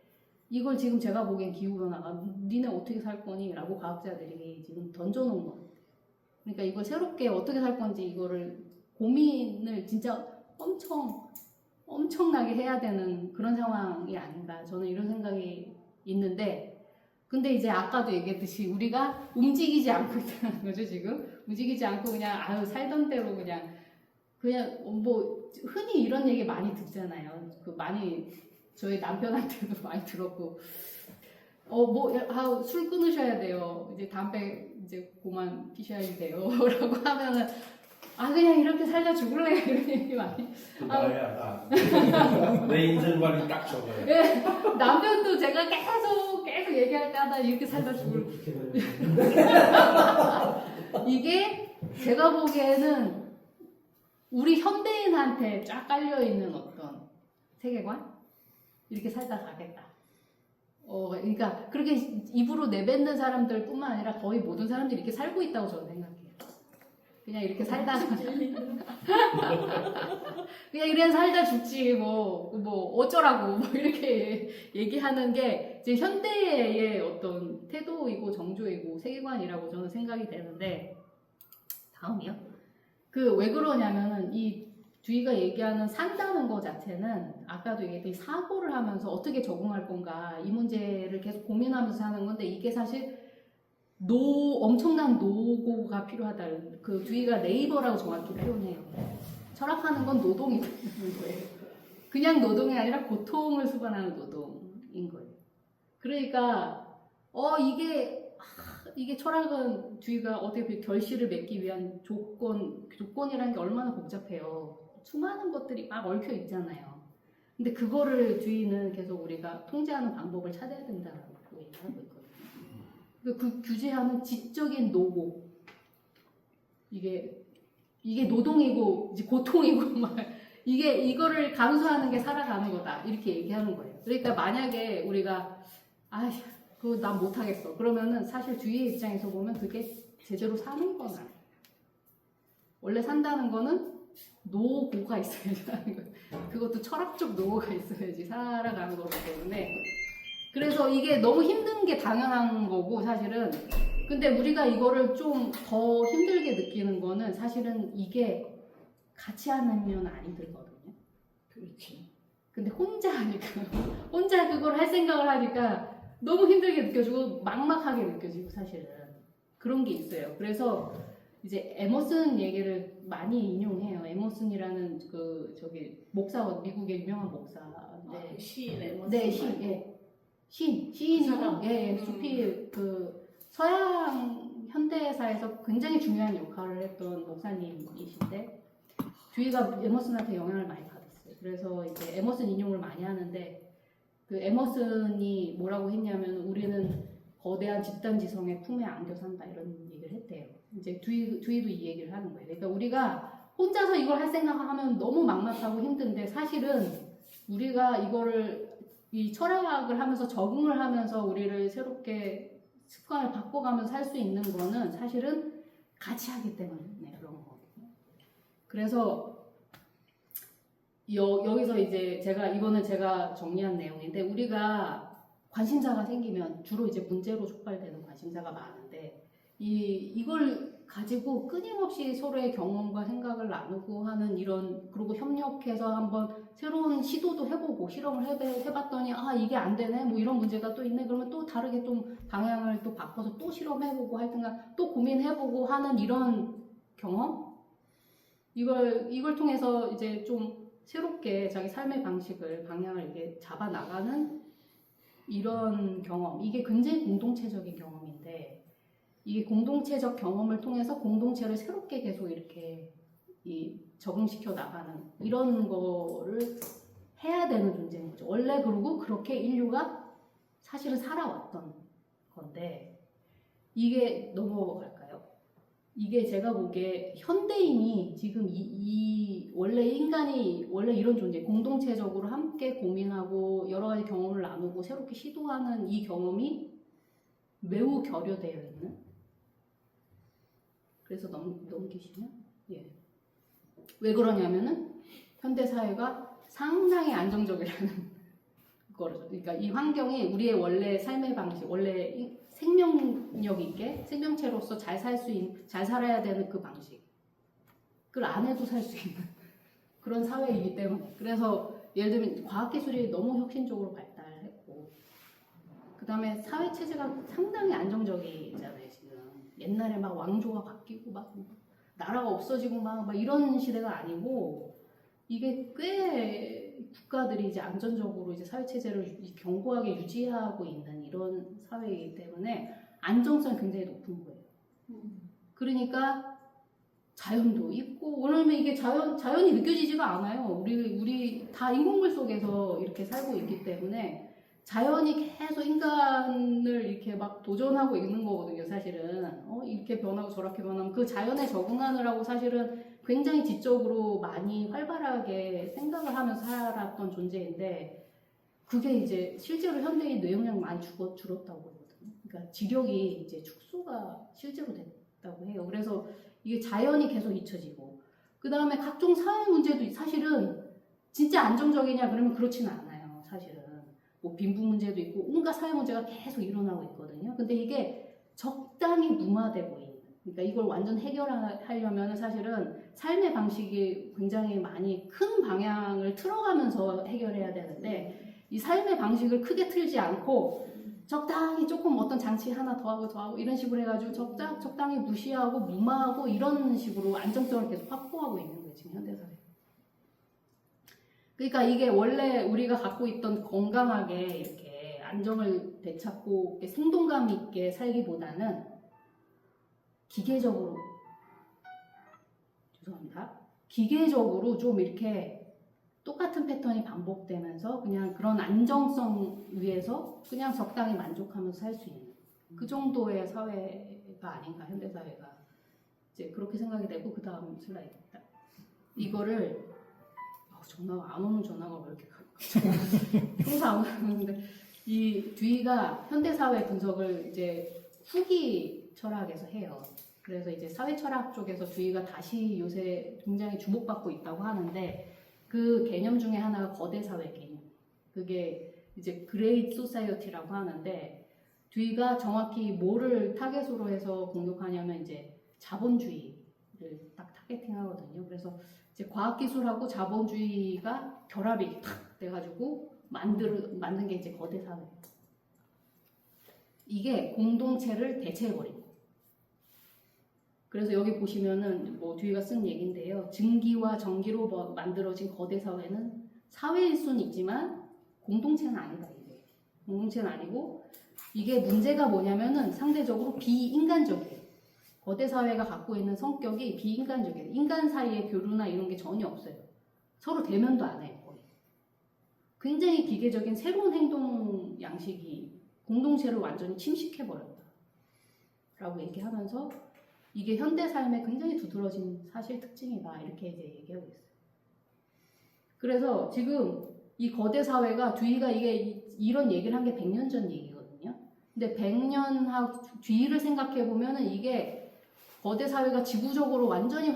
이걸 지금 제가 보기엔 기후변화가 니네 어떻게 살 거니? 라고 과학자들이 지금 던져놓은 것 같아요. 그러니까 이걸 새롭게 어떻게 살 건지 이거를 고민을 진짜 엄청나게 해야 되는 그런 상황이 아닌가 저는 이런 생각이 있는데 근데 이제 아까도 얘기했듯이 우리가 움직이지 않고 있다는 거죠 지금 움직이지 않고 그냥 아유 살던 대로 그냥 뭐 흔히 이런 얘기 많이 듣잖아요. 그 많이 저희 남편한테도 많이 들었고 술 끊으셔야 돼요. 이제 담배 이제 그만 피셔야 돼요. 라고 하면은 그냥 이렇게 살다 죽을래 이런 얘기 많이. 나야 나. 내 인생 관리 딱 저거야. 네, 남편도 제가 계속 얘기할 때마다 이렇게 살다 죽을. 이게 제가 보기에는 우리 현대인한테 쫙 깔려 있는 어떤 세계관 이렇게 살다 가겠다. 그러니까 그렇게 입으로 내뱉는 사람들뿐만 아니라 거의 모든 사람들이 이렇게 살고 있다고 저는 생각해요. 그냥 이렇게 살다가 그냥 이래 살다 죽지 뭐 어쩌라고 뭐 이렇게 얘기하는 게 이제 현대의 어떤 태도이고 정조이고 세계관이라고 저는 생각이 되는데 다음이요. 왜 그러냐면은 이 주희가 얘기하는 산다는 거 자체는 아까도 얘기했듯이 사고를 하면서 어떻게 적응할 건가 이 문제를 계속 고민하면서 사는 건데 이게 사실 엄청난 노고가 필요하다. 그 주희가 네이버라고 정확히 표현해요. 철학하는 건 노동이 되는 거예요. 그냥 노동이 아니라 고통을 수반하는 노동인 거예요. 그러니까 이게 철학은 주희가 어떻게 결실을 맺기 위한 조건이라는 게 얼마나 복잡해요. 수많은 것들이 막 얽혀 있잖아요. 근데 그거를 주희는 계속 우리가 통제하는 방법을 찾아야 된다고 얘기하고 있거든요. 그 규제하는 지적인 노고 이게 노동이고 이제 고통이고 막 이거를 감수하는 게 살아가는 거다 이렇게 얘기하는 거예요. 그러니까 만약에 우리가 그거 난 못하겠어 그러면은 사실 주위의 입장에서 보면 그게 제대로 사는 건 아니에요. 원래 산다는 거는 노고가 있어야지 하는 거예요. 그것도 철학적 노고가 있어야지 살아가는 거기 때문에 그래서 이게 너무 힘든 게 당연한 거고 사실은 근데 우리가 이거를 좀 더 힘들게 느끼는 거는 사실은 이게 같이 하면 안 힘들거든요. 그렇지. 근데 혼자 그걸 할 생각을 하니까 너무 힘들게 느껴지고 막막하게 느껴지고 사실은 그런 게 있어요. 그래서 이제 에머슨 얘기를 많이 인용해요. 에머슨이라는 목사 미국의 유명한 시인 시인이고, 사람. 수필 서양 현대사에서 굉장히 중요한 역할을 했던 목사님이신데 듀이가 에머슨한테 영향을 많이 받았어요. 그래서 이제 에머슨 인용을 많이 하는데 그 에머슨이 뭐라고 했냐면 우리는 거대한 집단 지성의 품에 안겨 산다 이런 얘기를 했대요. 이제 듀이도 이 얘기를 하는 거예요. 그러니까 우리가 혼자서 이걸 할 생각하면 너무 막막하고 힘든데 사실은 우리가 이거를 이 철학을 하면서 적응을 하면서 우리를 새롭게 습관을 바꿔가면서 할 수 있는 거는 사실은 같이 하기 때문에 그런 거거든요. 그래서 여기서 이제 이거는 제가 정리한 내용인데 우리가 관심사가 생기면 주로 이제 문제로 촉발되는 관심사가 많은데 이걸 가지고 끊임없이 서로의 경험과 생각을 나누고 하는 이런 그리고 협력해서 한번 새로운 시도도 해보고 실험을 해봤더니 이게 안 되네 뭐 이런 문제가 또 있네 그러면 또 다르게 좀 방향을 또 바꿔서 또 실험해보고 하여튼간 또 고민해보고 하는 이런 경험 이걸 통해서 이제 좀 새롭게 자기 삶의 방향을 이렇게 잡아 나가는 이런 경험 이게 굉장히 공동체적인 경험인데 이게 공동체적 경험을 통해서 공동체를 새롭게 계속 이렇게 적응시켜 나가는 이런 거를 해야 되는 존재인 거죠. 원래 그리고 그렇게 인류가 사실은 살아왔던 건데 이게 넘어갈까요? 이게 제가 보기에 현대인이 지금 원래 인간이 원래 이런 존재 공동체적으로 함께 고민하고 여러 가지 경험을 나누고 새롭게 시도하는 이 경험이 매우 결여되어 있는 그래서 넘기시면 왜 그러냐면은 현대 사회가 상당히 안정적이라는 거죠. 그러니까 이 환경이 우리의 원래 삶의 방식, 원래 생명력 있게 생명체로서 잘 살아야 되는 그 방식, 그걸 안 해도 살 수 있는 그런 사회이기 때문에 그래서 예를 들면 과학기술이 너무 혁신적으로 발달했고 그 다음에 사회 체제가 상당히 안정적이잖아요. 지금 옛날에 막 왕조가 바뀌고 막 나라가 없어지고 막 이런 시대가 아니고 이게 꽤 국가들이 이제 안전적으로 이제 사회 체제를 견고하게 유지하고 있는 이런 사회이기 때문에 안정성이 굉장히 높은 거예요. 그러니까 자연도 있고 왜냐면 이게 자연이 느껴지지가 않아요. 우리 다 인공물 속에서 이렇게 살고 있기 때문에 자연이 계속 인간을 이렇게 막 도전하고 있는 거거든요, 사실은. 이렇게 변하고 저렇게 변하면 그 자연에 적응하느라고 사실은 굉장히 지적으로 많이 활발하게 생각을 하면서 살았던 존재인데 그게 이제 실제로 현대인 뇌용량 많이 줄었다고 그러거든요. 그러니까 지력이 이제 축소가 실제로 됐다고 해요. 그래서 이게 자연이 계속 잊혀지고 그 다음에 각종 사회 문제도 사실은 진짜 안정적이냐 그러면 그렇지는 않아요, 사실은. 뭐 빈부 문제도 있고 온갖 사회 문제가 계속 일어나고 있거든요. 근데 이게 적당히 무마되고 있는 그러니까 이걸 완전 해결하려면 사실은 삶의 방식이 굉장히 많이 큰 방향을 틀어가면서 해결해야 되는데 이 삶의 방식을 크게 틀지 않고 적당히 조금 어떤 장치 하나 더하고 이런 식으로 해가지고 적당히 무시하고 무마하고 이런 식으로 안정성을 계속 확보하고 있는 거예요, 지금 현대사회. 그러니까 이게 원래 우리가 갖고 있던 건강하게 이렇게 안정을 되찾고 이렇게 생동감 있게 살기보다는 기계적으로 좀 이렇게 똑같은 패턴이 반복되면서 그냥 그런 안정성 위에서 그냥 적당히 만족하면서 살 수 있는 그 정도의 사회가 아닌가 현대사회가 이제 그렇게 생각이 되고 그 다음 슬라이드입니다. 이거를 전화가 안 오는 전화가 왜 이렇게 평소 안 오는데 이 듀이가 현대사회 분석을 이제 후기 철학에서 해요. 그래서 이제 사회 철학 쪽에서 듀이가 다시 요새 굉장히 주목받고 있다고 하는데 그 개념 중에 하나가 거대 사회 개념. 그게 이제 그레이트 소사이어티라고 하는데 듀이가 정확히 뭐를 타겟으로 해서 공격하냐면 이제 자본주의를 딱 타겟팅하거든요. 그래서 이제 과학기술하고 자본주의가 결합이 탁 돼가지고 만든 게 이제 거대 사회. 이게 공동체를 대체해버린 거. 그래서 여기 보시면은 뭐 듀이가 쓴 얘기인데요. 증기와 전기로 만들어진 거대 사회는 사회일 수는 있지만 공동체는 아니다. 이게 공동체는 아니고 이게 문제가 뭐냐면은 상대적으로 비인간적이에요. 거대 사회가 갖고 있는 성격이 비인간적이에요. 인간 사이의 교류나 이런 게 전혀 없어요. 서로 대면도 안 해요. 거의. 굉장히 기계적인 새로운 행동 양식이 공동체를 완전히 침식해버렸다 라고 얘기하면서 이게 현대 삶에 굉장히 두드러진 사실 특징이다 이렇게 이제 얘기하고 있어요. 그래서 지금 이 거대 사회가 뒤가 이게 이런 얘기를 한 게 100년 전 얘기거든요. 근데 100년 뒤를 생각해 보면은 이게 거대 사회가 지구적으로 완전히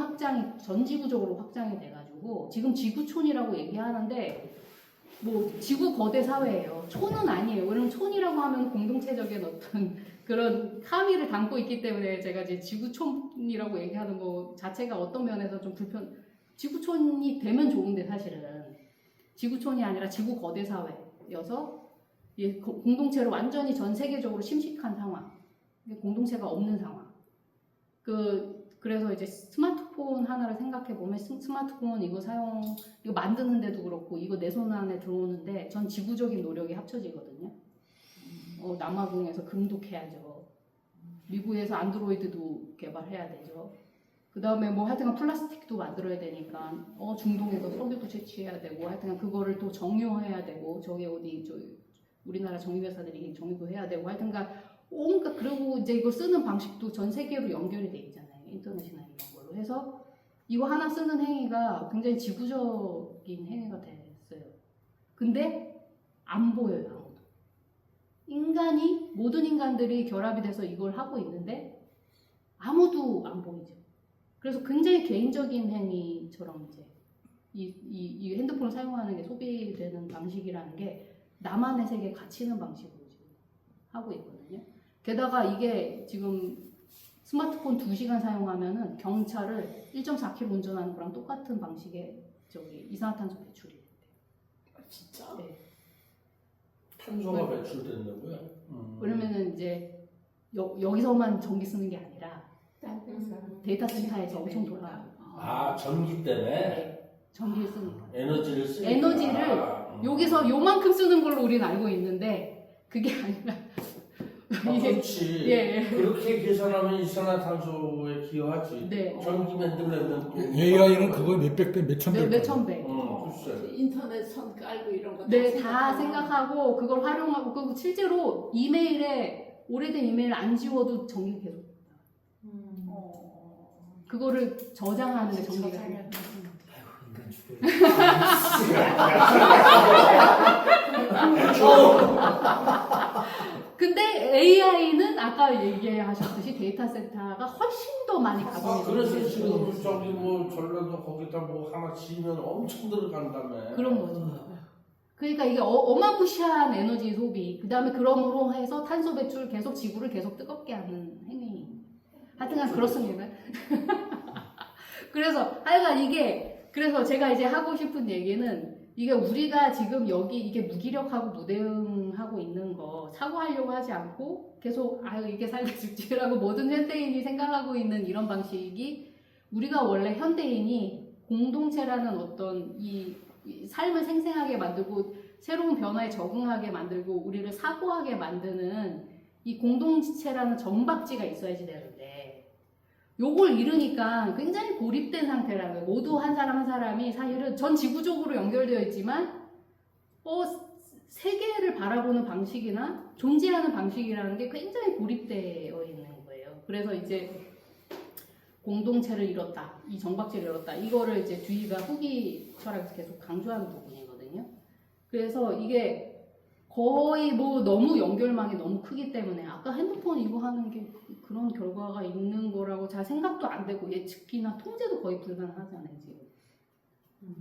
전 지구적으로 확장이 돼가지고 지금 지구촌이라고 얘기하는데 뭐 지구 거대 사회예요. 촌은 아니에요. 왜냐면 촌이라고 하면 공동체적인 어떤 그런 함의를 담고 있기 때문에 제가 이제 지구촌이라고 얘기하는 거 자체가 어떤 면에서 좀 지구촌이 되면 좋은데 사실은 지구촌이 아니라 지구 거대 사회여서 공동체를 완전히 전 세계적으로 침식한 상황, 공동체가 없는 상황. 그래서 이제 스마트폰 하나를 생각해 보면 스마트폰 이거 만드는데도 그렇고 이거 내 손 안에 들어오는데 전 지구적인 노력이 합쳐지거든요. 남아공에서 금독해야죠. 미국에서 안드로이드도 개발해야 되죠. 그 다음에 뭐 하여튼 플라스틱도 만들어야 되니까 중동에서 석유도 채취해야 되고 하여튼 그거를 또 정유해야 되고 우리나라 정유회사들이 정유도 해야 되고 하여튼가 온갖 그리고 이제 이거 쓰는 방식도 전 세계로 연결이 돼 있잖아요. 인터넷이나 이런 걸로 해서 이거 하나 쓰는 행위가 굉장히 지구적인 행위가 됐어요. 근데 안 보여요. 아무도. 모든 인간들이 결합이 돼서 이걸 하고 있는데 아무도 안 보이죠. 그래서 굉장히 개인적인 행위처럼 이제 이 핸드폰을 사용하는 게 소비되는 방식이라는 게 나만의 세계에 갇히는 방식으로 지금 하고 있거든요. 게다가 이게 지금 스마트폰 2시간 사용하면은 경차를 1.4km 운전하는 거랑 똑같은 방식의 이산화탄소 배출이 된대요. 진짜? 네. 탄소가 배출된다고요? 왜냐면은 이제 여기서만 전기 쓰는 게 아니라 데이터 센터에서 엄청 돌아요. 아, 전기 때문에? 네, 전기를 쓰니까. 에너지를 쓰니까. 에너지를 여기서 요만큼 쓰는 걸로 우리는 알고 있는데 그게 아니라 그렇지. 예. 그렇게 계산하면 이산화탄소에 기여하지. 네. 전기 만들려면 또 AI는 그걸 몇백 배, 몇천 배. 몇천 배. 글쎄. 인터넷 선 깔고 이런 거 네, 다 생각하고 그걸 활용하고 그리고 실제로 이메일에 오래된 이메일 안 지워도 전기가 계속 된다. 그거를 저장하는 게 전기가 된다. 인간 죽여. 근데 AI는 아까 얘기하셨듯이 데이터 센터가 훨씬 더 많이 가동이 그래서 되고 지금 저기 뭐 전라도 거기다 뭐 하나 지으면 엄청 들어간다며. 그런 거죠. 그러니까 이게 어마무시한 에너지 소비, 그 다음에 그럼으로 해서 탄소 배출 계속 지구를 계속 뜨겁게 하는 행위. 하여튼간 그렇습니다. 그래서 하여간 그래서 제가 이제 하고 싶은 얘기는 이게 우리가 지금 여기 이게 무기력하고 무대응하고 있는 거 사고하려고 하지 않고 계속 이게 살기 죽지라고 모든 현대인이 생각하고 있는 이런 방식이 우리가 원래 현대인이 공동체라는 어떤 이 삶을 생생하게 만들고 새로운 변화에 적응하게 만들고 우리를 사고하게 만드는 이 공동체라는 정박지가 있어야지 되는데 요걸 잃으니까 굉장히 고립된 상태라는 거예요. 모두 한 사람이 사실은 전 지구적으로 연결되어 있지만 세계를 바라보는 방식이나 존재하는 방식이라는 게 굉장히 고립되어 있는 거예요. 그래서 이제 공동체를 잃었다, 이 정박지를 잃었다, 이거를 이제 듀이가 후기 철학에서 계속 강조하는 부분이거든요. 그래서 이게 거의 뭐 너무 연결망이 너무 크기 때문에 아까 핸드폰 이거 하는 게 그런 결과가 있는 거라고 잘 생각도 안 되고 예측이나 통제도 거의 불가능하잖아요 지금.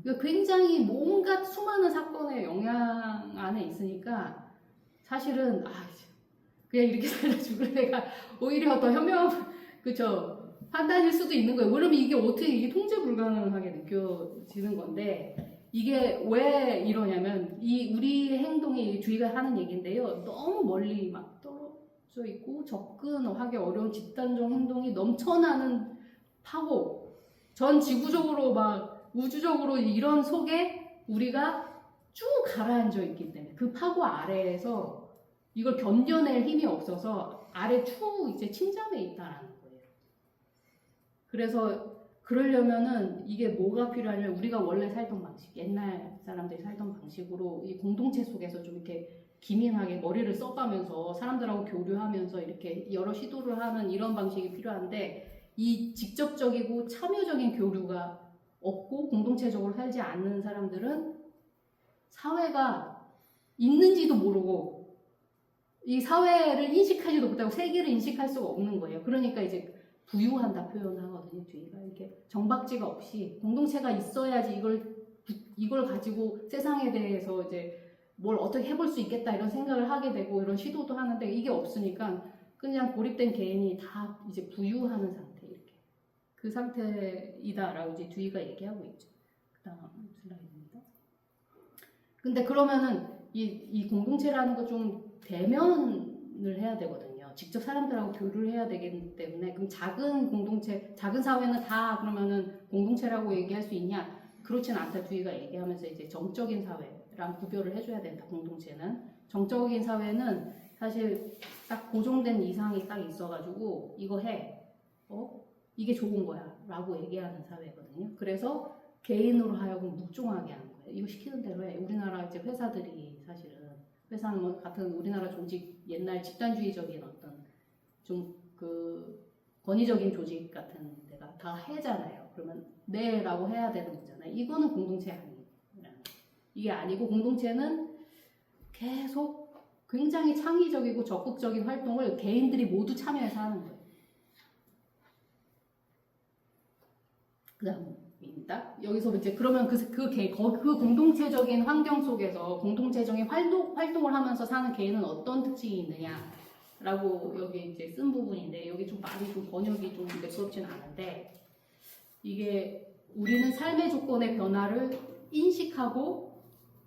그러니까 굉장히 뭔가 수많은 사건의 영향 안에 있으니까 사실은 그냥 이렇게 살다 죽을 내가 오히려 더 판단일 수도 있는 거예요. 왜냐면 이게 어떻게 이게 통제 불가능하게 느껴지는 건데 이게 왜 이러냐면 우리 행동이 주의가 하는 얘기인데요. 너무 멀리 막 떨어져 있고 접근하기 어려운 집단적 행동이 넘쳐나는 파고 전 지구적으로 막 우주적으로 이런 속에 우리가 쭉 가라앉아 있기 때문에 그 파고 아래에서 이걸 견뎌낼 힘이 없어서 아래 추 이제 침잠에 있다라는 거예요. 그래서 그러려면은 이게 뭐가 필요하냐면 우리가 원래 살던 방식, 옛날 사람들이 살던 방식으로 이 공동체 속에서 좀 이렇게 기민하게 머리를 써가면서 사람들하고 교류하면서 이렇게 여러 시도를 하는 이런 방식이 필요한데 이 직접적이고 참여적인 교류가 없고 공동체적으로 살지 않는 사람들은 사회가 있는지도 모르고 이 사회를 인식하지도 못하고 세계를 인식할 수가 없는 거예요. 그러니까 이제 부유한다 표현을 하거든요. 뒤가 이렇게 정박지가 없이 공동체가 있어야지 이걸 가지고 세상에 대해서 이제 뭘 어떻게 해볼 수 있겠다 이런 생각을 하게 되고 이런 시도도 하는데 이게 없으니까 그냥 고립된 개인이 다 이제 부유하는 상태 이렇게 그 상태이다라고 이제 뒤가 얘기하고 있죠. 그다음 슬라이드입니다. 근데 그러면은 이 공동체라는 거 좀 대면을 해야 되거든요. 직접 사람들하고 교류를 해야 되기 때문에 그럼 작은 공동체, 작은 사회는 다 그러면은 공동체라고 얘기할 수 있냐? 그렇진 않다. 뒤가 얘기하면서 이제 정적인 사회랑 구별을 해줘야 된다. 공동체는 정적인 사회는 사실 딱 고정된 이상이 딱 있어가지고 이거 해, 이게 좋은 거야라고 얘기하는 사회거든요. 그래서 개인으로 하여금 묵종하게 하는 거예요. 이거 시키는 대로 해. 우리나라 이제 회사들이 사실은 회사는 뭐 같은 우리나라 조직 옛날 집단주의적인 어떤 좀 그 권위적인 조직 같은 데가 다 해잖아요. 그러면 네라고 해야 되는 거잖아요. 이거는 공동체 아니에요. 이게 아니고 공동체는 계속 굉장히 창의적이고 적극적인 활동을 개인들이 모두 참여해서 하는 거예요. 그 다음입니다. 여기서 이제 그러면 그 공동체적인 환경 속에서 공동체적인 활동을 하면서 사는 개인은 어떤 특징이 있느냐라고 여기 이제 쓴 부분인데 여기 좀 많이 좀 번역이 좀 매끄럽지는 않은데 이게 우리는 삶의 조건의 변화를 인식하고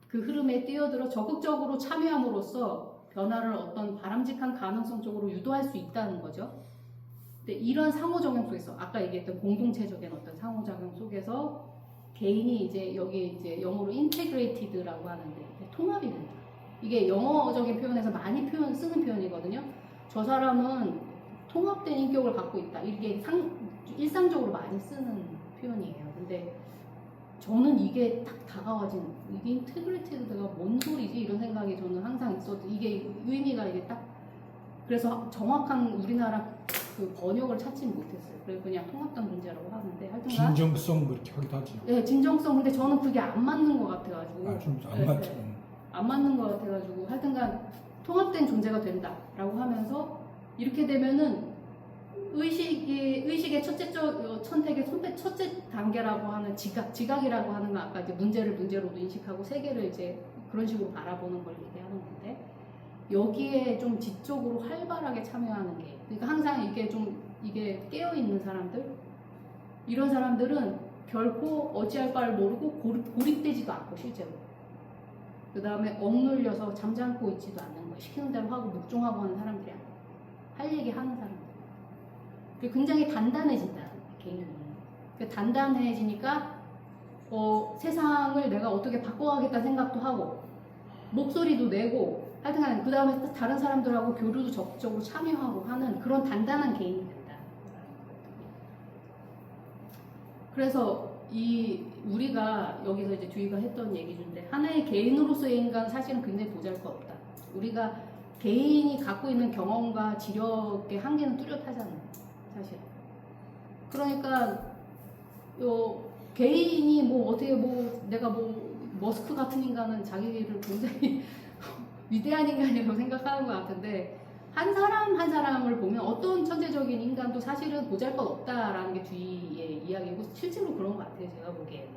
그 흐름에 뛰어들어 적극적으로 참여함으로써 변화를 어떤 바람직한 가능성 쪽으로 유도할 수 있다는 거죠. 근데 이런 상호작용 속에서 아까 얘기했던 공동체적인 어떤 상호작용 속에서 개인이 이제 여기 이제 영어로 인테그레이티드라고 하는데 통합이 된다. 이게 영어적인 표현에서 많이 쓰는 표현이거든요. 저 사람은 통합된 인격을 갖고 있다. 이게 일상적으로 많이 쓰는 표현이에요. 근데 저는 이게 딱 다가와진 이게 인테그레이티드가 뭔 소리지 이런 생각이 저는 항상 있어도 이게 의미가 이게 딱 그래서 정확한 우리나라 그 번역을 찾지 못했어요. 그래서 그냥 통합된 문제라고 하는데 하여튼간 진정성 뭐 이렇게 하기도 하지. 네, 진정성. 근데 저는 그게 안 맞는 것 같아가지고 좀안 맞죠. 안 맞는 것 같아가지고 하여튼간 통합된 존재가 된다라고 하면서 이렇게 되면은 의식의 선택의 첫째 단계라고 하는 지각이라고 하는 거 아까 이제 문제를 문제로도 인식하고 세계를 이제 그런 식으로 바라보는 걸 얘기하는 건데 여기에 좀 지적으로 활발하게 참여하는 게 그러니까 항상 이게 깨어 있는 사람들 이런 사람들은 결코 어찌할 바를 모르고 고립되지도 않고 실제로 그 다음에 억눌려서 잠잠고 있지도 않는 거예요. 시키는 대로 하고 묵종하고 하는 사람들이 아니에요. 할 얘기 하는 사람들. 굉장히 단단해진다 개인이. 단단해지니까 세상을 내가 어떻게 바꿔가겠다는 생각도 하고 목소리도 내고 하여튼간 그 다음에 다른 사람들하고 교류도 적극적으로 참여하고 하는 그런 단단한 개인이 된다. 그래서 우리가 여기서 이제 주희가 했던 얘기 중인데 하나의 개인으로서의 인간은 사실은 굉장히 보잘것없다. 우리가 개인이 갖고 있는 경험과 지력의 한계는 뚜렷하잖아요. 사실. 그러니까 개인이 뭐 어떻게 뭐 내가 뭐 머스크 같은 인간은 자기를 굉장히 위대한 인간이라고 생각하는 것 같은데 한 사람 한 사람을 보면 어떤 천재적인 인간도 사실은 보잘것없다라는 게 뒤의 이야기고 실제로 그런 것 같아요. 제가 보기에는.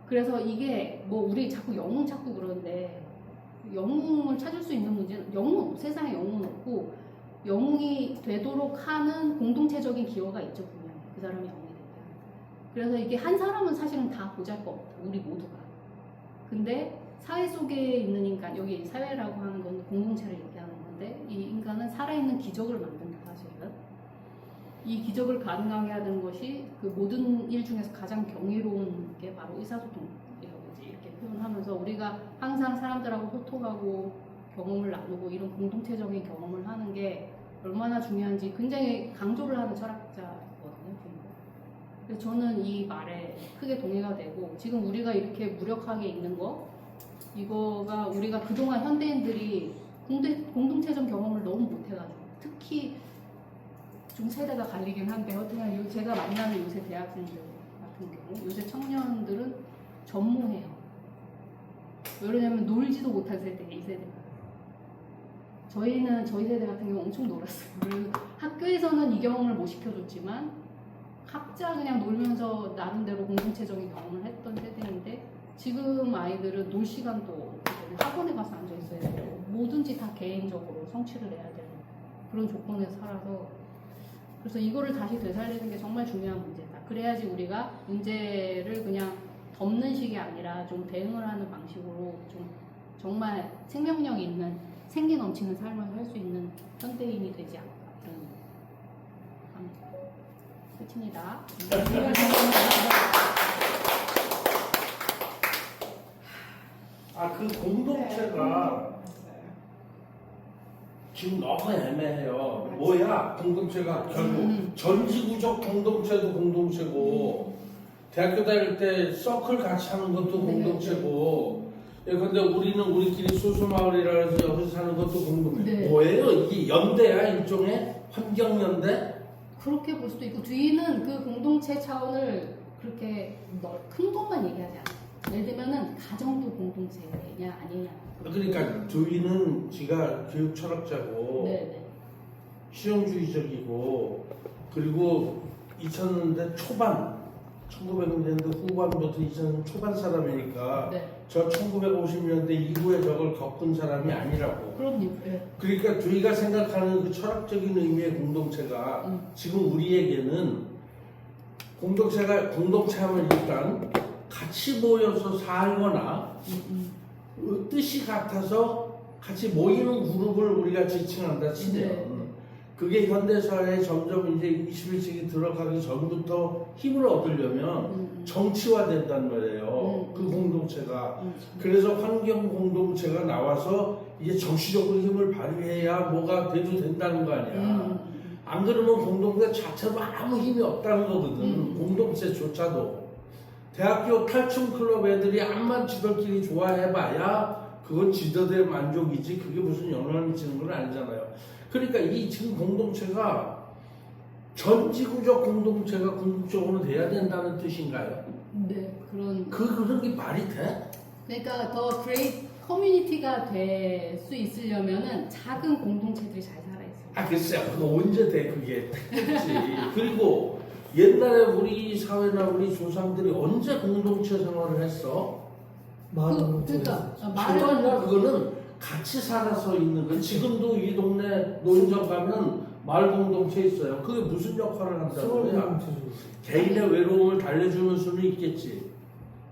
그래서 이게 뭐 우리 자꾸 영웅 찾고 그러는데 영웅을 찾을 수 있는 문제는 세상에 영웅은 없고 영웅이 되도록 하는 공동체적인 기여가 있죠. 분명히. 그 사람이 영웅이 되면. 그래서 이게 한 사람은 사실은 다 보잘것없다. 우리 모두가. 근데 사회 속에 있는 인간, 여기 사회라고 하는 건 공동체를 얘기하는 건데 이 인간은 살아있는 기적을 만든다. 사실은. 이 기적을 가능하게 하는 것이 그 모든 일 중에서 가장 경이로운 게 바로 의사소통이라고 이렇게 표현하면서 우리가 항상 사람들하고 소통하고 경험을 나누고 이런 공동체적인 경험을 하는 게 얼마나 중요한지 굉장히 강조를 하는 철학자거든요. 그래서 저는 이 말에 크게 동의가 되고 지금 우리가 이렇게 무력하게 있는 거 이거가 우리가 그동안 현대인들이 공동체적 경험을 너무 못해가지고 특히 좀 세대가 갈리긴 한데 어떻게 제가 만나는 요새 대학생들 같은 경우 요새 청년들은 전무해요. 왜냐면 놀지도 못한 세대 이 세대가. 저희 세대 같은 경우 엄청 놀았어요. 그리고 학교에서는 이 경험을 못 시켜줬지만 각자 그냥 놀면서 나름대로 공동체적인 경험을 했던 세대인데 지금 아이들은 놀 시간도 없고 학원에 가서 앉아 있어야 되고 뭐든지 다 개인적으로 성취를 해야 되는 그런 조건에서 살아서 그래서 이거를 다시 되살리는 게 정말 중요한 문제다. 그래야지 우리가 문제를 그냥 덮는 식이 아니라 좀 대응을 하는 방식으로 좀 정말 생명력 있는 생기 넘치는 삶을 살 수 있는 현대인이 되지 않을까 끝입니다. 그 공동체가 지금 너무 애매해요. 뭐야 공동체가 결국 전지구적 공동체도 공동체고 대학교 다닐 때 서클 같이 하는 것도 공동체고 근데 우리는 우리끼리 소수마을이라 해서 여기서 사는 것도 공동체. 네. 뭐예요? 이게 연대야 일종의 환경연대? 그렇게 볼 수도 있고 뒤는 그 공동체 차원을 그렇게 큰 것만 얘기하지 않아요. 예를 들면은 가정도 공동체냐 아니냐. 그러니까 조이는 지가 교육 철학자고 네네. 실용주의적이고 그리고 2000년대 초반 1900년대 후반부터 2000년 초반 사람이니까 네. 저 1950년대 이후에 저걸 겪은 사람이 아니라고. 그럼요. 네. 그러니까 조이가 생각하는 그 철학적인 의미의 공동체가 지금 우리에게는 공동체하면 일단 같이 모여서 살거나 뜻이 같아서 같이 모이는 그룹을 우리가 지칭한다 치면 네. 그게 현대사회에 점점 이제 21세기 들어가기 전부터 힘을 얻으려면 정치화된단 말이에요. 그 공동체가. 그래서 환경 공동체가 나와서 이게 정치적으로 힘을 발휘해야 뭐가 돼도 된다는 거 아니야. 안 그러면 공동체 자체로 아무 힘이 없다는 거거든. 공동체조차도. 대학교 탈춤 클럽 애들이 암만 지들끼리 좋아해봐야 그건 지들의 만족이지 그게 무슨 영향을 미치는 건 아니잖아요. 그러니까 이 지금 공동체가 전지구적 공동체가 궁극적으로 돼야 된다는 뜻인가요? 네. 그런 게 말이 돼? 그러니까 더 그레이트 커뮤니티가 될 수 있으려면은 작은 공동체들이 잘 살아있어요. 글쎄요. 그거 언제 돼 그게 됐지. 그리고 옛날에 우리 사회나 우리 조상들이 언제 공동체 생활을 했어? 그러니까 말은 그거는 같이 살아서 있는 거. 지금도 이 동네 노인정 가면 마을 공동체 있어요. 그게 무슨 역할을 한다고요? 개인의 외로움을 달래주는 수는 있겠지.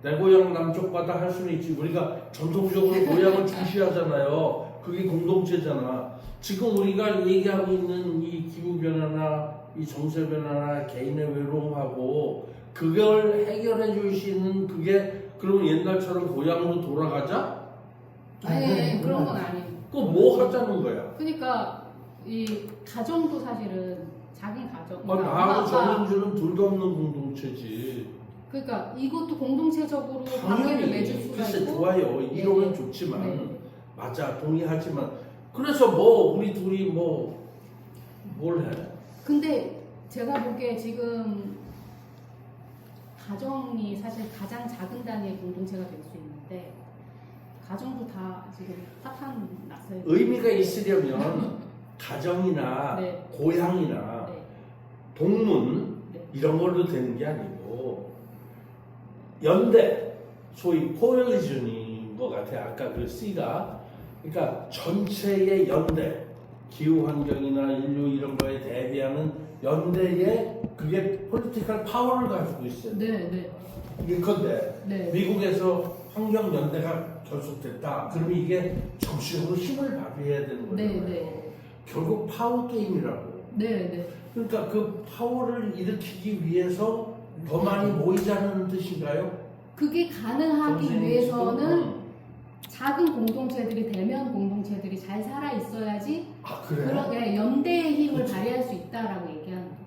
내 고향 남쪽 바다 할 수는 있지. 우리가 전통적으로 고향을 중시하잖아요. 그게 공동체잖아. 지금 우리가 얘기하고 있는 이 기후변화나 이 정세변화나 개인의 외로움하고 그걸 해결해 줄 수 있는 그게 그러면 옛날처럼 고향으로 돌아가자? 아니 그런 건 아니에요. 그거 뭐 하자는 거야? 그러니까 이 가정도 사실은 작은 가정. 나하고 정은주는 둘도 없는 공동체지. 그러니까 이것도 공동체적으로 관계를 맺을 수가 글쎄 있고. 좋아요. 이러면 네. 좋지만 네. 맞아 동의하지만 그래서 뭐 우리 둘이 뭐 뭘 해? 근데 제가 보기에 지금 가정이 사실 가장 작은 단위의 공동체가 될 수 있는데 가정도 다 지금 파탄 났어요. 의미가 있으려면 가정이나 네. 고향이나 네. 동문 네. 이런 걸로 되는 게 아니고 연대 소위 코얼리전인 것 같아. 아까 그 C가 그러니까 전체의 연대 기후 환경이나 인류 이런 거에 대비하는 연대에 그게 폴리티컬 파워를 가지고 있어요. 네. 일컨대 네. 미국에서 환경 연대가 결속됐다. 그러면 이게 정치적으로 힘을 발휘해야 되는 거예요. 네. 결국 파워 게임이라고. 네. 그러니까 그 파워를 일으키기 위해서 더 많이 모이자는 뜻인가요? 그게 가능하기 선생님 위해서는 지금? 작은 공동체들이 대면 공동체들이 잘 살아 있어야지 아 그래? 그런 연대의 힘을 발휘할 수 있다라고 얘기하는 거예요.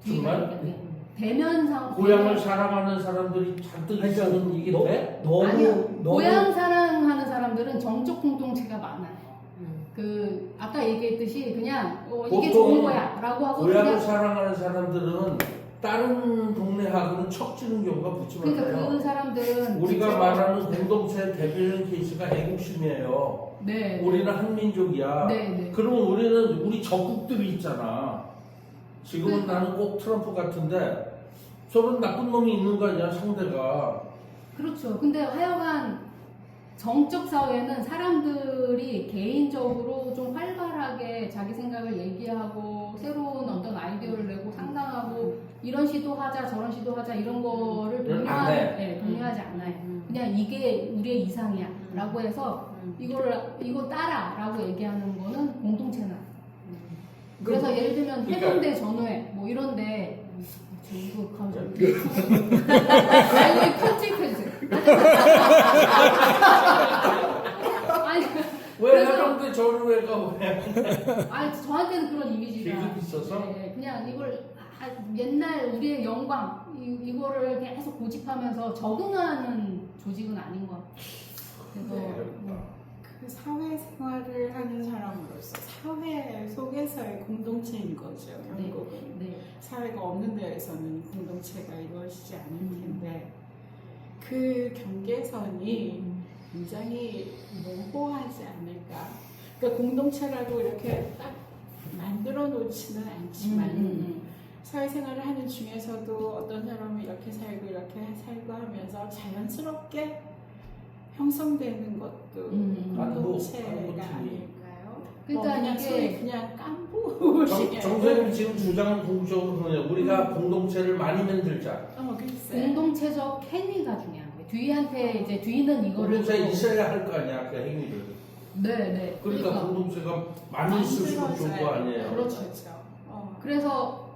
정말? 네. 대면상 고향을 사랑하는 사람들이 잔뜩 있으면 이게 돼? 아니요. 고향 사랑하는 사람들은 정적 공동체가 많아요. 그 아까 얘기했듯이 그냥 이게 보통 좋은 거야라고 하고 고향을 그냥 사랑하는 사람들은 다른 동네하고는 척지는 경우가 붙지 그러니까 않아요. 그 사람들은 우리가 진짜- 말하는 공동체 대표적인 케이스가 애국심이에요. 네. 우리는 한민족이야. 네, 네. 그러면 우리는 우리 적국들이 있잖아. 지금은 그러니까. 나는 꼭 트럼프 같은데 저런 나쁜 놈이 있는 거 아니야 상대가. 그렇죠. 근데 하여간 정적 사회는 사람들이 개인적으로 좀 활발하게 자기 생각을 얘기하고 새로운 어떤 아이디어를 내고 상상하고 이런 시도하자 저런 시도하자 이런 거를 안 해. 네, 동의하지 않아요. 그냥 이게 우리의 이상이야 라고 해서 이거 따라라고 얘기하는 거는 공동체는 아니에요. 그래서 예를 들면 그러니까- 해병대 전후회 뭐 이런데 이거 가면 이거 편집해주세요. 아니 왜 그래서- 해병대 전후회가 왜? 아니 저한테는 그런 이미지가 계급 있어서? 네, 그냥 이걸 옛날 우리의 영광 이거를 계속 고집하면서 적응하는 조직은 아닌 것 같아요. 그래서 그 사회생활을 하는 사람으로서 사회 속에서의 공동체인 거죠. 결국은 네. 사회가 없는 데에서는 공동체가 이루어지지 않을 텐데 그 경계선이 굉장히 모호하지 않을까. 그러니까 공동체라고 이렇게 딱 만들어 놓지는 않지만 사회생활을 하는 중에서도 어떤 사람은 이렇게 살고 하면서 자연스럽게 형성되는 것도 공동체가 깐부 아닐까요? 그러니까 그냥 이게- 소위 그냥 깐부식의 정선생님 지금 주장은 궁극적으로 그거냐. 우리가 공동체를 많이 만들자. 글쎄. 공동체적 행위가 중요한 거예요. 뒤한테 이제 뒤는 이거를 공동체 또- 있어야 할 거 아니야 그 행위를. 네. 그러니까 공동체가 많이 있을수록 좋을 거 아니에요. 그렇죠. 그래서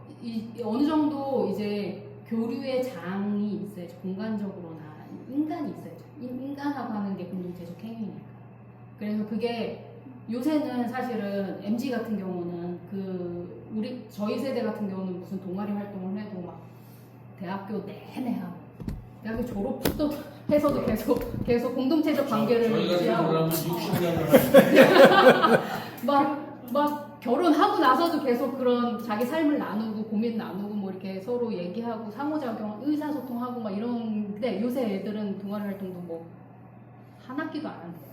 어느 정도 이제 교류의 장이 있어야죠. 공간적으로나 인간이 있어야죠. 인간하고 하는 게 공동체적 행위니까. 그래서 그게 요새는 사실은 MZ 같은 경우는 저희 세대 같은 경우는 무슨 동아리 활동을 해도 막 대학교 내내 하고 대학교 졸업도 해서도 계속 공동체적 관계를 저희 같은 유지하고 경우는 60년을 막 결혼하고 나서도 계속 그런 자기 삶을 나누고 고민 나누고 뭐 이렇게 서로 얘기하고 상호작용 의사소통하고 막 이런데 요새 애들은 동아리 활동도 뭐 한 학기도 안 한대요.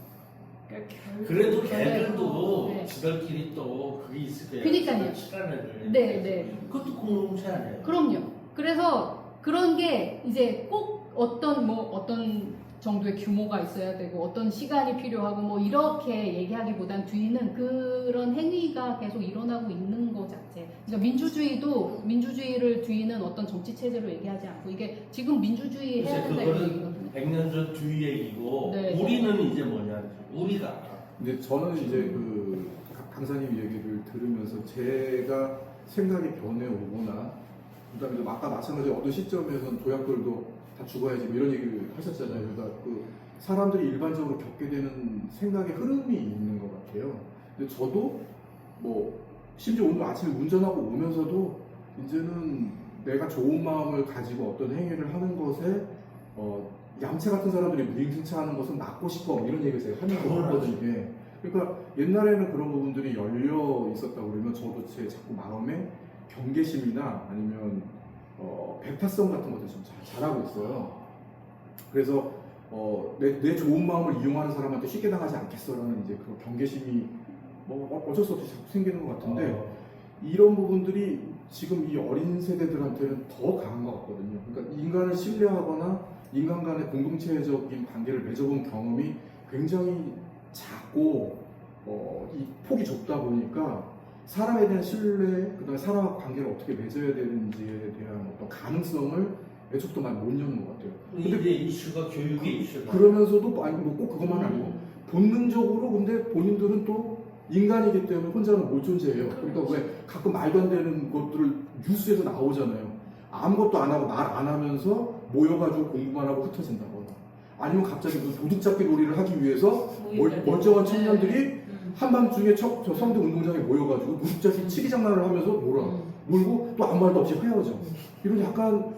그래도 걔들도 네. 지들끼리 또 그게 있을 거예요. 그러니까요. 친한 애들. 네. 그것도 공동체 아니에요. 그럼요. 그래서 그런 게 이제 꼭 어떤 정도의 규모가 있어야 되고 어떤 시간이 필요하고 뭐 이렇게 얘기하기보단 뒤는 그런 행위가 계속 일어나고 있는 것 자체. 그러니까 민주주의를 뒤는 어떤 정치 체제로 얘기하지 않고 이게 지금 민주주의 해야 된다 이런 그거는 얘기거든요. 100년 전 뒤 얘기고 네. 우리는 이제 뭐냐 우리가 근데 저는 이제 그 강사님 얘기를 들으면서 제가 생각이 변해오거나 그다음에 좀 아까 마찬가지로 어떤 시점에서는 도약들도 다 죽어야지 뭐 이런 얘기를 하셨잖아요. 그러니까 그 사람들이 일반적으로 겪게 되는 생각의 흐름이 있는 것 같아요. 근데 저도 뭐 심지어 오늘 아침에 운전하고 오면서도 이제는 내가 좋은 마음을 가지고 어떤 행위를 하는 것에 얌체 같은 사람들이 무임승차하는 것은 막고 싶어 뭐 이런 얘기를 제가 하는 거 같거든요. 그러니까 옛날에는 그런 부분들이 열려 있었다고 그러면 저도 제 자꾸 마음에 경계심이나 아니면 배타성 같은 것들 좀 잘하고 있어요. 그래서 내 좋은 마음을 이용하는 사람한테 쉽게 당하지 않겠어라는 이제 그런 경계심이 뭐 어쩔 수 없이 자꾸 생기는 것 같은데 이런 부분들이 지금 이 어린 세대들한테는 더 강한 것 같거든요. 그러니까 인간을 신뢰하거나 인간 간의 공동체적인 관계를 맺어본 경험이 굉장히 작고 이 폭이 좁다 보니까 사람에 대한 신뢰, 그다음에 사람과 관계를 어떻게 맺어야 되는지에 대한 어떤 가능성을 애초부터 많이 못 여는 것 같아요. 근데 이제 이슈가 교육의 이슈가 그러면서도 아니 뭐 꼭 그것만 아니고 본능적으로 근데 본인들은 또 인간이기 때문에 혼자는 못 존재해요. 그러니까 왜 가끔 말도 안 되는 것들을 뉴스에서 나오잖아요. 아무것도 안 하고 말 안 하면서 모여가지고 공부만 하고 흩어진다거나 아니면 갑자기 무슨 도둑잡기 놀이를 하기 위해서 멀쩡한 청년들이 한밤중에 저 성대 운동장에 모여가지고 도둑잡기 치기 장난을 하면서 놀고 또 아무 말도 없이 헤어져. 이런 약간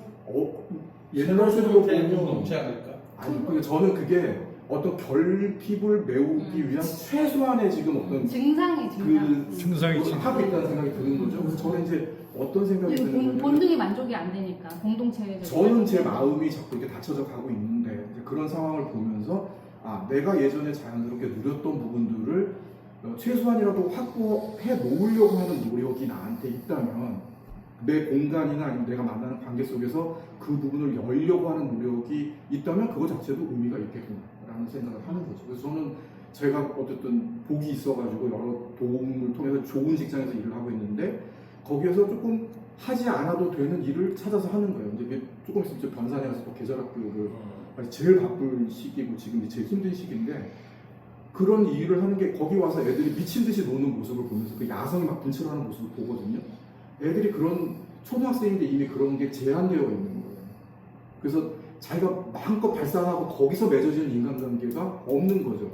옛날 세대로 보면 공동체 아닐까? 아니 그러니까 저는 그게 어떤 결핍을 메우기 위한 최소한의 지금 어떤 증상이 증상. 증상이 그 하고 있다는 생각이 드는 거죠. 그래서 저는 이제 어떤 생각이 드냐면 본능이 만족이 안 되니까 공동체에 저는 제 마음이 자꾸 이렇게 닫혀져 가고 있는데 이제 그런 상황을 보면서 내가 예전에 자연스럽게 누렸던 부분들을 최소한이라도 확보해 놓으려고 하는 노력이 나한테 있다면 내 공간이나 아니면 내가 만나는 관계 속에서 그 부분을 열려고 하는 노력이 있다면 그거 자체도 의미가 있겠구나라는 생각을 하는 거죠. 그래서 저는 제가 어쨌든 복이 있어가지고 여러 도움을 통해서 좋은 직장에서 일을 하고 있는데 거기에서 조금 하지 않아도 되는 일을 찾아서 하는 거예요. 이제 조금 있으면 이제 변산에 가서 또 계절학교를 제일 바쁜 시기고 지금 제일 힘든 시기인데 그런 일을 하는 게 거기 와서 애들이 미친 듯이 노는 모습을 보면서 그 야성이 막 분출하는 모습을 보거든요. 애들이 그런 초등학생인데 이미 그런 게 제한되어 있는 거예요. 그래서 자기가 마음껏 발산하고 거기서 맺어지는 인간관계가 없는 거죠.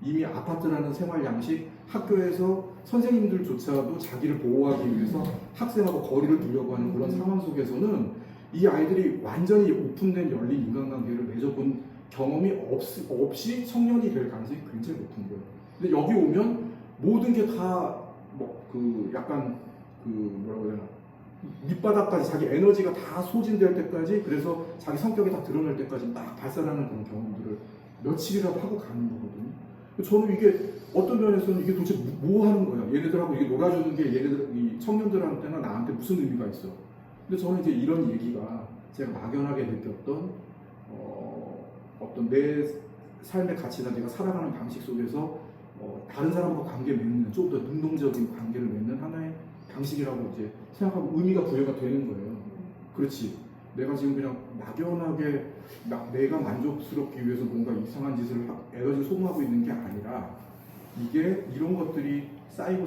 이미 아파트라는 생활 양식, 학교에서 선생님들조차도 자기를 보호하기 위해서 학생하고 거리를 두려고 하는 그런 상황 속에서는 이 아이들이 완전히 오픈된 열린 인간관계를 맺어본 경험이 없이 청년이 될 가능성이 굉장히 높은 거예요. 근데 여기 오면 모든 게 다 약간 뭐라고 해야 되나 밑바닥까지 자기 에너지가 다 소진될 때까지 그래서 자기 성격이 다 드러날 때까지 딱 발산하는 그런 경험들을 며칠이라도 하고 가는 거거든요. 저는 이게 어떤 면에서는 이게 도대체 뭐 하는 거야? 얘네들하고 이게 놀아주는 게 얘네들 이 청년들한테나 나한테 무슨 의미가 있어? 근데 저는 이제 이런 얘기가 제가 막연하게 느꼈던 어떤 내 삶의 가치나 내가 살아가는 방식 속에서 다른 사람과 관계 맺는 좀 더 능동적인 관계를 맺는 하나의 방식이라고 이제 생각하고 의미가 부여가 되는 거예요. 그렇지. 내가 지금 그냥 막연하게 내가 만족스럽기 위해서 뭔가 이상한 짓을 에너지를 소모하고 있는 게 아니라 이게 이런 것들이 쌓이고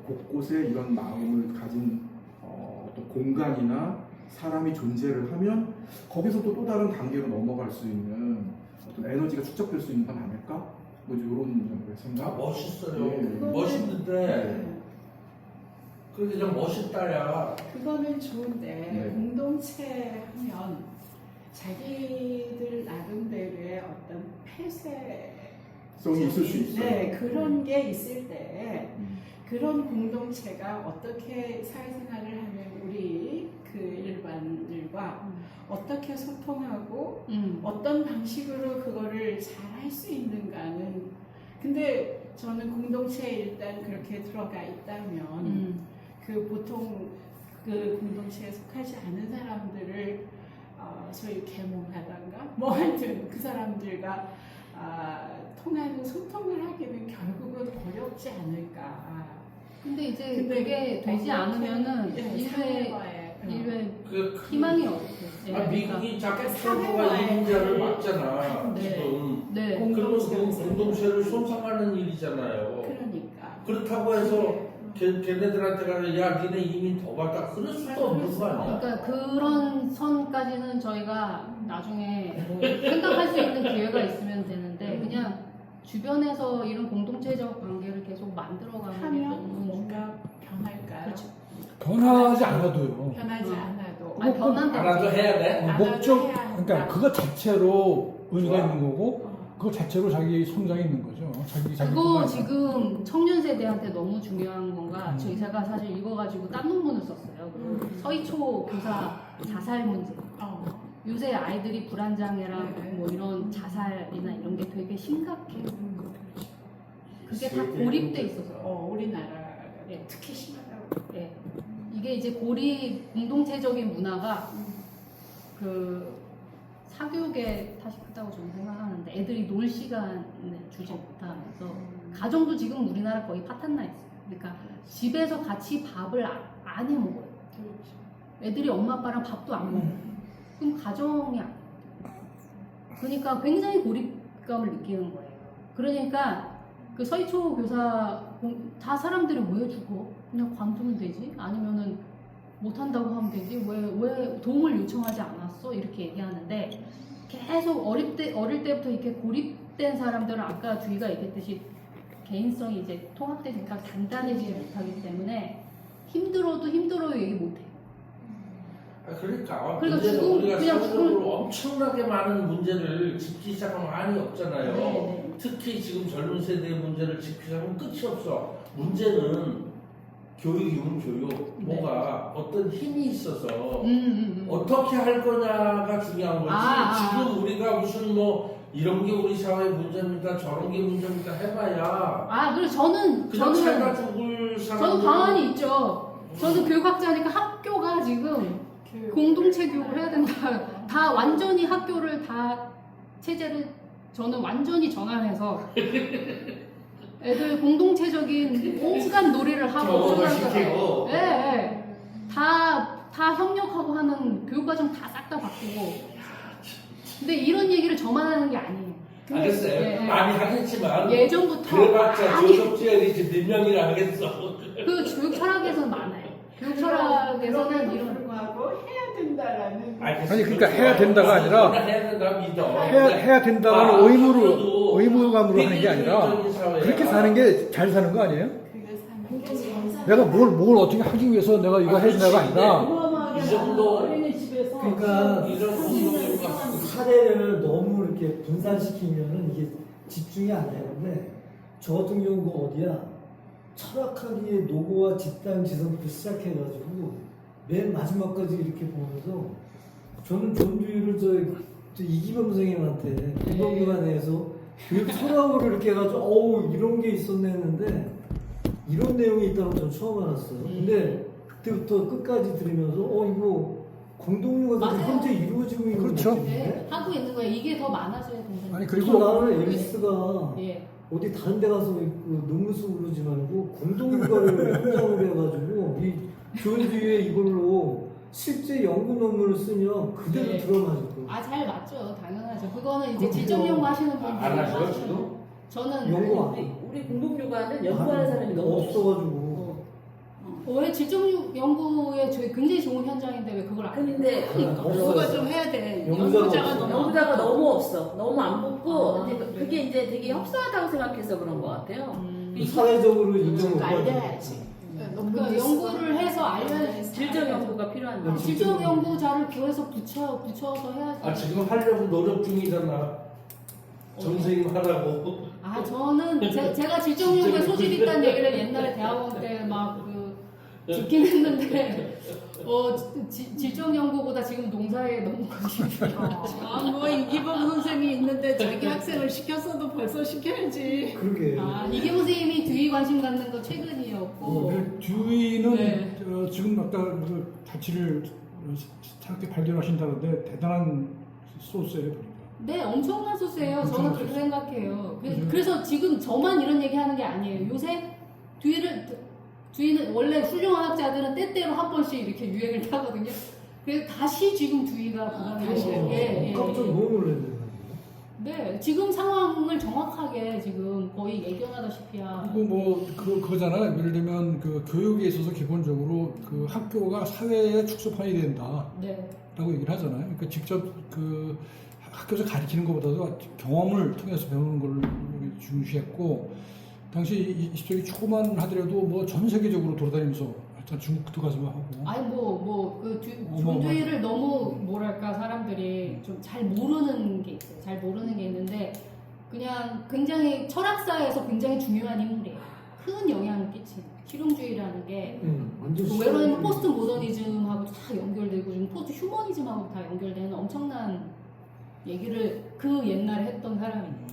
곳곳에 이런 마음을 가진 어떤 공간이나 사람이 존재를 하면 거기서도 또 다른 단계로 넘어갈 수 있는 어떤 에너지가 축적될 수 있는 건 아닐까? 뭐 이런 생각. 멋있어요. 예. 멋있는데 그게 좀 멋있다야. 그거는 좋은데 네. 공동체 하면 자기들 나름대로의 어떤 성이 있을 수 있어요. 네, 그런 게 있을 때 그런 공동체가 어떻게 사회생활을 하면 우리 그 일반인들과 어떻게 소통하고 어떤 방식으로 그거를 잘 할 수 있는가는 근데 저는 공동체에 일단 그렇게 들어가 있다면 그 보통 그 공동체에 속하지 않은 사람들을 소위 계몽하던가 뭐 하여튼 그 사람들과 통하는 소통을 하기는 결국은 어렵지 않을까. 근데 이제 그게 되지 않으면은 일회 희망이 없어요. 미국이 자꾸 사회화에 서구가 이민자를 막잖아. 네. 지금. 네. 그러면 그 공동체를 손상하는 일이잖아요. 그러니까. 그렇다고 해서 걔네들한테 가서 야 니네 이민 더 받아 그럴 수도 없는 거 아니야. 그러니까 그런 선까지는 저희가 나중에 뭐 생각할 수 있는 기회가 있으면 되는데 그냥 주변에서 이런 공동체적 관계를 계속 만들어가는 게 하면 너무 뭔가 변할까요? 그렇죠. 변하지 않아도요. 변하지 않아도. 아니, 변한다. 알아도 해야 돼. 안 목적, 해야 한다. 그러니까 그거 자체로 의미가 좋아. 있는 거고, 그거 자체로 자기 성장이 있는 거죠. 자기 그거 꿈만. 지금 청년 세대한테 너무 중요한 건가? 제가 사실 이거 가지고 딴 논문을 썼어요. 서희초 교사 자살 문제. 요새 아이들이 불안장애랑 뭐 이런 자살이나 이런 게 되게 심각해요. 그게 다 고립돼 있어서. 우리나라에 특히 심하다고. 예. 이게 이제 고립 공동체적인 문화가 그 사교육의 탓이 크다고 저는 생각하는데 애들이 놀 시간을 주지 못하면서 가정도 지금 우리나라 거의 파탄나 있어요. 그러니까 집에서 같이 밥을 안 해 먹어요. 애들이 엄마 아빠랑 밥도 안 먹어요. 그럼 가정이 안 돼요. 그러니까 굉장히 고립감을 느끼는 거예요. 그러니까 그 서희초 교사 다 사람들이 왜 죽어? 그냥 관두면 되지? 아니면은 못한다고 하면 되지? 왜 도움을 요청하지 않았어? 이렇게 얘기하는데 계속 어릴 때부터 이렇게 고립된 사람들은 아까 주희가 얘기했듯이 개인성이 이제 통합되니까 단단해지지 못하기 때문에 힘들어도 얘기 못해. 그러니까 그러니까 문제는 죽음, 우리가 그냥 사회적으로 엄청나게 많은 문제를 짚기 시작하면 많이 없잖아요. 네. 특히 지금 젊은 세대의 문제를 짚기 시작하면 끝이 없어. 문제는 교육이면 교육, 네. 뭐가 어떤 힘이 있어서 음. 어떻게 할 거냐가 중요한 거지. 지금 우리가 무슨 뭐 이런 게 우리 사회의 문제입니다, 저런 게 문제입니다 해봐야 그리고 저는 살다 죽을 사람. 저는 방안이 있죠. 저는 교육학자니까 학교가 지금 공동체 교육을 해야 된다. 다 완전히 학교를 다 체제를 저는 완전히 전환해서 애들 공동체적인 온갖 놀이를 하고 저거 시키고. 다 협력하고 하는 교육과정 다 싹 다 바꾸고. 근데 이런 얘기를 저만 하는 게 아니에요. 알겠어요. 네. 많이 하겠지만 예전부터 그래봤자 많이 조석지열이 지금 몇 명이나 하겠어. 그 교육 철학에서는 많아요. 교육 철학에서는 이런 불구하고 해야 된다라는 아니, 그러니까 해야 된다가 아니라 해야 된다 믿어. 해야 된다는 의무감으로 하는 게 아니라 그렇게 사는 게 잘 사는 거 아니에요? 그게 사는 내가 뭘 어떻게 하기 위해서 내가 이거 해야 된다가 아니라 이 정도 어린이집에서 그러니까 이런 공동체가 사례를 너무 이렇게 분산시키면은 이게 집중이 안 되는데 저 같은 경우가 어디야 철학하기의 노고와 집단 지성부터 시작해가지고 맨 마지막까지 이렇게 보면서 저는 존주의를 저 이기범 선생님한테 공동기관에서 교육 철학으로 이렇게 해가지고 어우 이런 게 있었네 했는데 이런 내용이 있다는 건 전 처음 알았어요. 근데 그때부터 끝까지 들으면서 이거 공동육아가 맞아요. 현재 이루어지고 있는 그렇죠. 느낌인데 하고 있는 거예요. 이게 더 많아져야 된다. 아니 그리고 그리고 나는 앨리스가 예. 어디 다른 데 가서 논문 쓰고 그러지 말고 공동육아를 현장으로 해가지고 이 교육주의에 이걸로 실제 연구 논문을 쓰면 그대로 네. 들어맞을 거예요. 잘 맞죠. 당연하죠. 그거는 이제 그렇죠. 질적 연구 하시는 분들. 안 하셔요 지금? 저는 연구 안 우리 공동육아는 연구하는 사람이 너무 없어. 없어가지고 왜 질적 연구에 굉장히 좋은 현장인데 왜 그걸 안 근데 누가 좀 해야 돼. 연구자가 연구자가 없어. 너무 연구자가 너무 없어. 너무 안 붙고 아, 근데 그게 이제 되게 협소하다고 생각해서 그런 것 같아요. 사회적으로 인정 못 받는 알려야지. 그러니까 연구를 해서 알려야 질적 연구가 필요한 질적 연구자를 구해서 붙여서 해야지. 지금 하려고 노력 중이잖아. 선생님 하라고. 저는 제가 질적 연구에 소질 있다는 얘기를 옛날에 대학원 때 막 듣긴 했는데 질적 연구보다 지금 농사에 너무 관심이 뭐 이기범 선생이 있는데 자기 학생을 시켰어도 벌써 시켜야지. 그러게. 이기범 선생님이 뒤에 관심 갖는 거 최근이었고 주위는 네. 지금 아까 그 가치를 이렇게 발견하신다는데 대단한 소스예요. 보니까. 네, 엄청난 소스예요. 저는 엄청난 그렇게 소스. 생각해요. 그죠? 그래서 지금 저만 이런 얘기 하는 게 아니에요. 요새 뒤는 원래 훌륭한 학자들은 때때로 한 번씩 이렇게 유행을 타거든요. 그래서 다시 지금 뒤가 불안해요. 깜짝 너무 놀랐네. 네, 지금 상황을 정확하게 지금 거의 예견하다시피 그리고 그거잖아요. 예를 들면 그 교육에 있어서 기본적으로 그 학교가 사회의 축소판이 된다라고 네. 얘기를 하잖아요. 그러니까 직접 그 학교에서 가르치는 것보다도 경험을 통해서 배우는 걸 중시했고, 당시 20세기 초만 하더라도 뭐 전 세계적으로 돌아다니면서 하여튼 중국도 가서 하고. 존재를 너무 뭐랄까 사람들이 좀 잘 모르는 게 있어요. 잘 모르는 게 있는데 그냥 굉장히 철학사에서 굉장히 중요한 인물이에요. 큰 영향을 끼치는 실용주의라는 게 완전 왜냐면 포스트 모더니즘하고 다 연결되고 지금 포스트 휴머니즘하고 다 연결되는 엄청난 얘기를 그 옛날에 했던 사람이에요.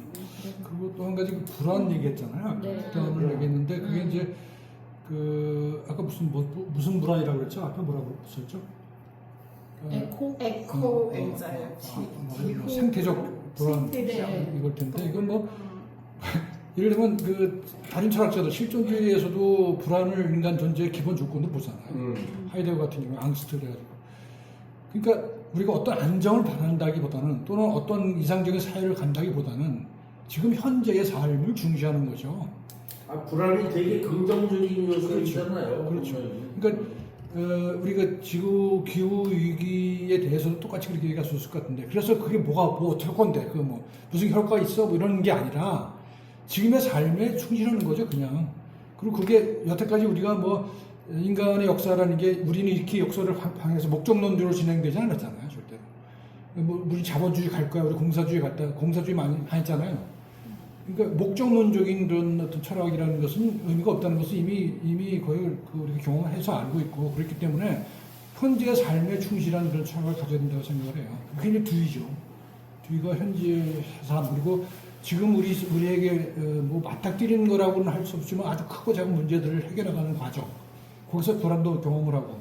그리고 또 한 가지 그 불안 얘기했잖아요. 네. 불안을 얘기했는데 그게 이제 그 아까 무슨 불안이라고 그랬죠? 아까 뭐라고 썼죠? 에코 엔자이티. 뭐 생태적 불안 네. 이걸 텐데 이건 뭐 예를 들면 그 다른 철학자들 실존주의에서도 불안을 인간 존재의 기본 조건으로 보잖아요. 하이데거 같은 경우 앙스트를 해가지고. 그러니까 우리가 어떤 안정을 바란다기보다는 또는 어떤 이상적인 사회를 간다기보다는 지금 현재의 삶을 중시하는 거죠. 불안이 되게 긍정적인 요소가 그렇죠. 있잖아요. 그렇죠. 그러니까 우리 그 지구 기후 위기에 대해서도 똑같이 그렇게 얘기할 수 있을 것 같은데 그래서 그게 뭐 어떻게 할 건데 그 뭐 무슨 효과가 있어 뭐 이런 게 아니라 지금의 삶에 충실하는 거죠 그냥. 그리고 그게 여태까지 우리가 뭐 인간의 역사라는 게 우리는 이렇게 역사를 방해해서 목적론적으로 진행되지 않았잖아요 절대로. 뭐 우리 자본주의 갈 거야 우리 공사주의 갔다 공사주의 많이 했잖아요. 그러니까 목적론적인 그런 어떤 철학이라는 것은 의미가 없다는 것을 이미 거의 우리가 경험해서 알고 있고 그렇기 때문에 현재의 삶에 충실한 그런 철학을 가져야 된다고 생각을 해요. 그게 이제 뒤죠. 뒤가 현재의 삶 그리고 지금 우리에게 뭐 맞닥뜨리는 거라고는 할 수 없지만 아주 크고 작은 문제들을 해결해가는 과정. 거기서 불안도 경험을 하고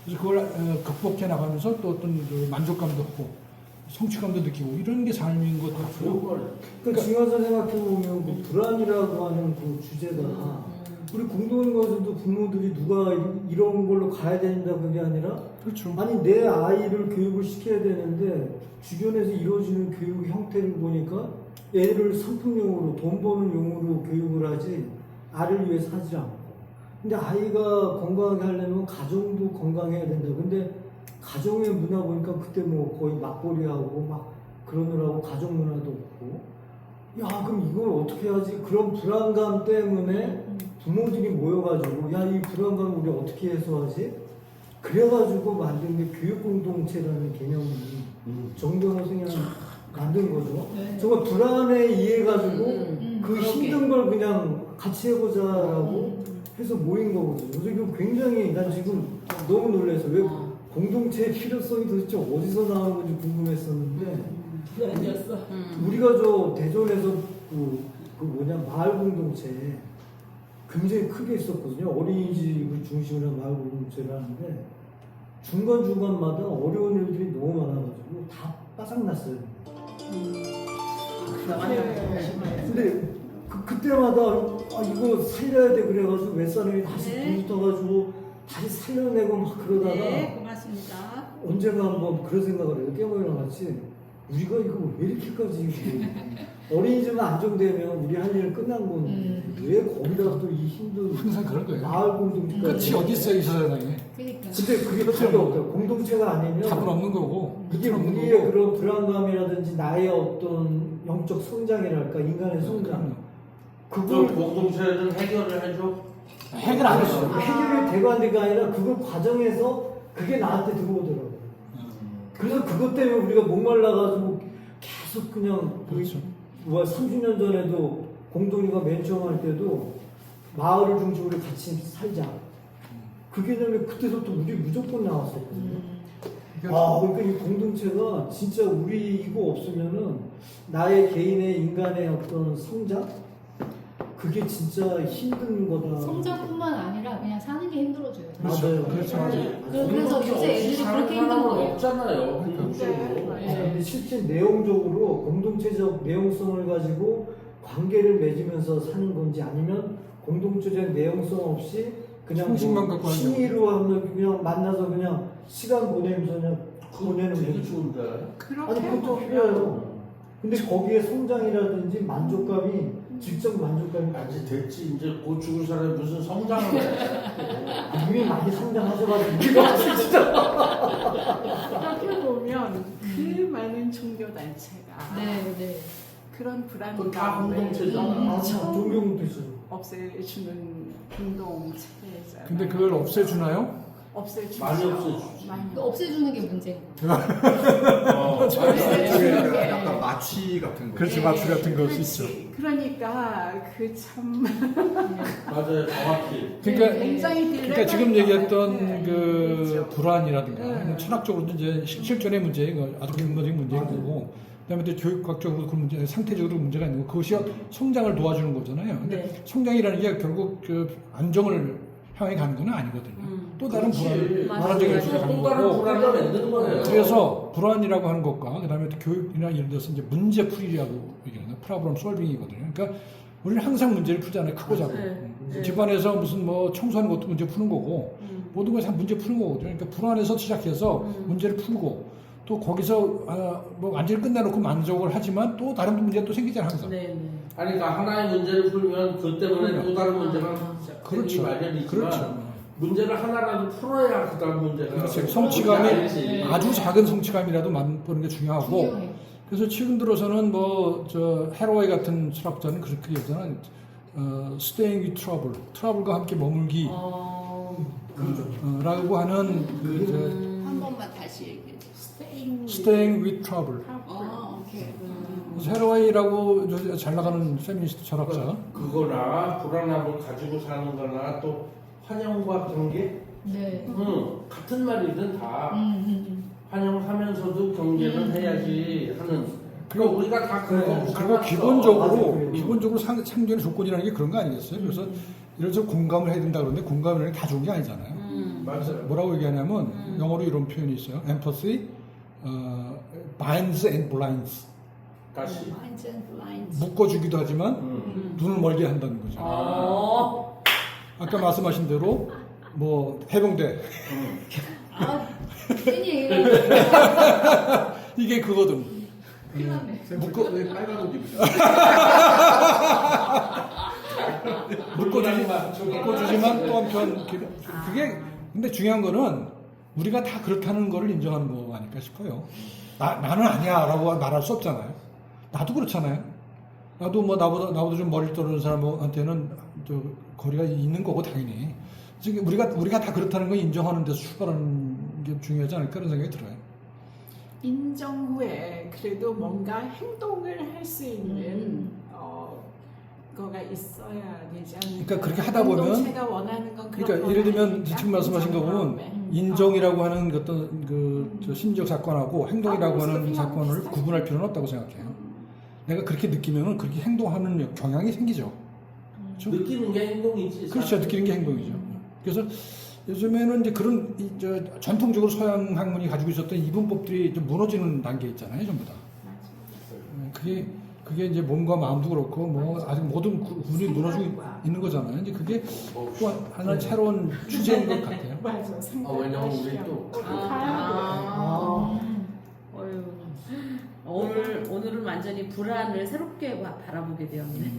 그래서 그걸 극복해 나가면서 또 어떤 그 만족감도 하고 성취감도 느끼고 이런 게 삶인 것 같고요. 그러니까 중요해서 생각해보면 그 불안이라고 하는 그 주제가 우리 공동인과에서도 부모들이 누가 이런 걸로 가야 된다 그게 아니라 그렇죠. 아니 내 아이를 교육을 시켜야 되는데 주변에서 이루어지는 교육 형태를 보니까 애를 상품용으로 돈 버는 용으로 교육을 하지 아를 위해서 하지 않고 근데 아이가 건강하게 하려면 가정도 건강해야 된다. 근데 가정의 문화 보니까 그때 뭐 거의 맞벌이하고 막 그러느라고 가정 문화도 없고 야 그럼 이걸 어떻게 하지? 그런 불안감 때문에 부모들이 모여가지고 야 이 불안감을 우리 어떻게 해소하지? 그래가지고 만든 게 교육공동체라는 개념이 정병호 선생님이 만든 거죠. 네. 정말 불안에 의해가지고 그 그러게. 힘든 걸 그냥 같이 해보자라고 해서 모인 거거든요. 그래서 이거 굉장히 난 지금 너무 놀라서 왜 공동체의 필요성이 도대체 어디서 나오는 건지 궁금했었는데 아니었어. 우리가 저 대전에서 그 마을 공동체 굉장히 크게 있었거든요. 어린이집을 중심으로 한 마을 공동체를 하는데 중간중간마다 어려운 일들이 너무 많아가지고 다 빠삭났어요. 근데 그때마다 이거 살려야 돼 그래가지고 윗사람이 다시 네. 불붙어가지고 다시 살려내고 막 그러다가 네, 고맙습니다. 언젠가 한번 그런 생각을 해요. 깨모이랑 같이 우리가 이거 왜 이렇게까지 어린이집만 안정되면 우리 할 일은 끝난 건데 왜 거기다 또 이 힘든 항상 그럴 거예요. 마을 공동체까지 끝이 어디 있어요 이 세상에. 그러니까. 근데 그게 답이 없어요. 공동체가 아니면 답은 없는 거고. 이게 끝은 없는 우리의 거고. 그런 불안감이라든지 나의 어떤 영적 성장이랄까 인간의 성장 그 그걸 공동체는 해결을 해줘. 해결 안 했어요. 해결이 되고 안 되가 아니라 그걸 과정에서 그게 나한테 들어오더라고요. 그래서 그것 때문에 우리가 목말라가지고 계속 그냥 그렇죠. 30년 전에도 공동이가 맨 처음 할 때도 마을을 중심으로 같이 살자. 그 개념이 그때부터 우리 무조건 나왔었거든요. 그러니까 이 공동체가 진짜 우리 이거 없으면은 나의 개인의 인간의 어떤 성장? 그게 진짜 힘든 거다. 성장뿐만 아니라 그냥 사는 게 힘들어져요. 맞아요. 그렇죠. 그래서 요새 애들이 그렇게 힘든 거예요. 없잖아요. 공동체로. 근데 실제 내용적으로 공동체적 내용성을 가지고 관계를 맺으면서 사는 건지 아니면 공동체적 내용성 없이 그냥 형식만 갖고 하는 취미로 하면 그냥 만나서 그냥 시간 보내면서 그냥 보내는 되게 거지. 좋은데. 아니 그것도 필요해요. 근데 거기에 성장이라든지 만족감이 직접 만족감이 아직 됐지. 이제 곧 죽을 사람이 무슨 성장을 해. 이미 많이 성장하셔가지고 우리가 그렇게 보면 그 많은 종교단체가 네. 그런 그건 불안감을 다 공동체잖아. 종교공동체죠. 없애주는 공동체잖아요. 근데 그걸 없애주나요? 없애주죠. 많이 없애주지. 많이. 그 없애주는 게 문제인 거예요. 그러니까 약간 마취 같은 거. 그렇지 마취 같은 것이 그렇지. 있어. 그러니까 그 참 맞아요. 정확히. 그러니까 굉장히 그러니까 지금 얘기했던 네. 그 그렇죠. 불안이라든가 네. 철학적으로도 이제 실존의 문제인 아주 근본적인 문제인 거고 그다음에 또 교육학적으로 그 문제 상태적으로 문제가 있는 거 그것이 성장을 도와주는 거잖아요. 근데 네. 성장이라는 게 결국 그 안정을 향해 가는 건 아니거든요. 또 다른 불안적인 요소가 가는 또 다른 거고 불안을 만드는 거예요. 그래서 불안이라고 하는 것과 그다음에 또 교육이나 이런 데서 이제 문제풀이라고 얘기하는 프로블럼 솔빙이거든요. 그러니까 우리는 항상 문제를 풀잖아요. 크고 작고. 네. 집안에서 무슨 뭐 청소하는 것도 문제 푸는 거고 모든 것이 다 문제 푸는 거거든요. 그러니까 불안에서 시작해서 문제를 풀고 또 거기서 뭐 완전히 끝내놓고 만족을 하지만 또 다른 문제가 또 생기잖아요. 항상. 네. 아니, 그러니까 하나의 문제를 풀면 그 때문에 또 다른 문제가 생기기 그렇죠. 마련이지만 그렇죠. 문제를 하나라도 풀어야 그다음 문제가 그렇죠. 알지. 성취감이 아주 작은 성취감이라도 맛보는 게 중요하고 중요해. 그래서 최근 들어서는 뭐 저 해로웨이 같은 철학자는 그렇게 얘기하잖아요. staying with trouble, 트러블과 함께 머물기 라고 하는 그 한 번만 다시 얘기해 주세요. staying with trouble. 오케이. 그래서 해로웨이라고 잘 나가는 페미니스트 철학자. 그거나 불안함을 가지고 사는 거나 또 환영과 경계 네. 같은 말이든 다 환영하면서도 경계는 해야지 하는 그리고 우리가 다 그거 그리고 맞아요, 기본적으로 상존의 조건이라는 게 그런 거 아니겠어요? 그래서 이런 식으로 공감을 해야 된다 그러는데 공감이라는 게 다 좋은 게 아니잖아요. 그래서 맞아요. 뭐라고 얘기하냐면 영어로 이런 표현이 있어요. empathy binds and blinds. 다시 Minds and blinds. 묶어주기도 하지만 눈을 멀게 한다는 거죠. 아까 말씀하신 대로 뭐 해병대 괜히 이게 그거든. 묶어 빨간 옷 입으셔. 묶어주지만 또 한편 그게 근데 중요한 거는 우리가 다 그렇다는 거를 인정하는 거 아닐까 싶어요. 나는 아니야라고 말할 수 없잖아요. 나도 그렇잖아요. 나도 뭐 나보다 좀 머리를 떨어진 사람한테는 저 거리가 있는 거고 당연히. 지금 우리가 다 그렇다는 걸 인정하는 데서 출발하는 게 중요하지 않을까 그런 생각이 들어요. 인정 후에 그래도 뭔가 행동을 할 수 있는 거가 있어야 되지 않을까. 그러니까 그렇게 하다 보면 공동체가 원하는 건 그런 그러니까 예를 들면 지금 말씀하신 거 보면 인정하면. 인정이라고 하는 어떤 저 심리적 사건하고 행동이라고 하는 그냥 사건을 비슷하지. 구분할 필요는 없다고 생각해요. 내가 그렇게 느끼면은 그렇게 행동하는 경향이 생기죠. 그렇죠? 느끼는 게 행동이지. 그렇죠. 느끼는 게 행동이죠. 그래서 요즘에는 이제 그런 전통적으로 서양 학문이 가지고 있었던 이분법들이 좀 무너지는 단계에 있잖아요, 전부 다. 그게 이제 몸과 마음도 그렇고 뭐 아직 모든 구분이 무너지고 있는 거잖아요. 이제 그게 또 하나의 새로운 추세인 것 같아요. 맞아. 왜냐면 우리 또 오늘은 완전히 불안을 새롭게 바라보게 되었네.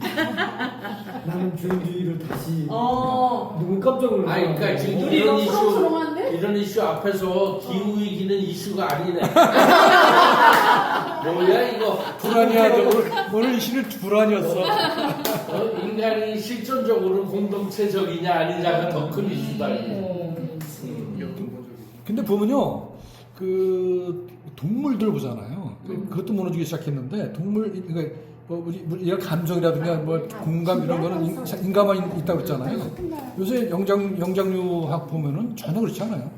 나는 주인주의를 다시 어. 너무 깜짝 놀랐어. 아니 그러니까 지금 우리 이런 너무 이슈 소롱소롱한데? 이런 이슈 앞에서 기후 위기는 이슈가 아니네. 뭐야 이거 불안이야. 오늘 이 시를 불안이었어. 인간이 실존적으로 공동체적이냐 아니냐가 더 큰 이슈다. 근데 보면요, 그 동물들 보잖아요. 그것도 무너지기 시작했는데 그러니까 뭐 우리가 감정이라든가 뭐 공감 이런 거는 인간만 있다고 그랬잖아요. 요새 영장류학 보면은 전혀 그렇지 않아요.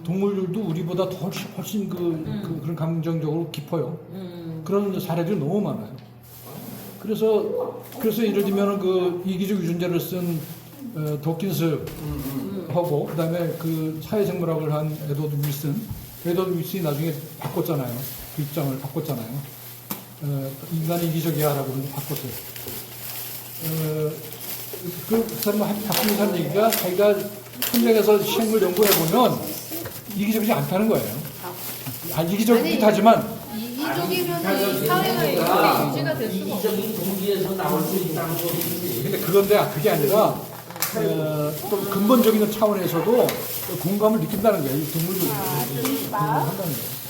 동물들도 우리보다 더 훨씬 그런 감정적으로 깊어요. 그런 사례들이 너무 많아요. 그래서 예를 들면 그 이기적 유전자를 쓴 도킨스 하고 그다음에 그 사회생물학을 한 에드워드 윌슨이 나중에 바꿨잖아요. 그 입장을 바꿨잖아요. 인간이 이기적이야라고 바꿨어요. 그 사람 바꾸는 사람 얘기가 자기가 현장에서 생물 연구해 보면 이기적이지 않다는 거예요. 이기적이긴 하지만 이기적이면 사회가 이렇게 유지가 될 수가 없어. 이기적인 동기에서 나올 수 있다는 소리지. 근데 그게 아니라 또 근본적인 차원에서도 공감을 느낀다는 거예요. 이 동물들이 공감한다는 거예요.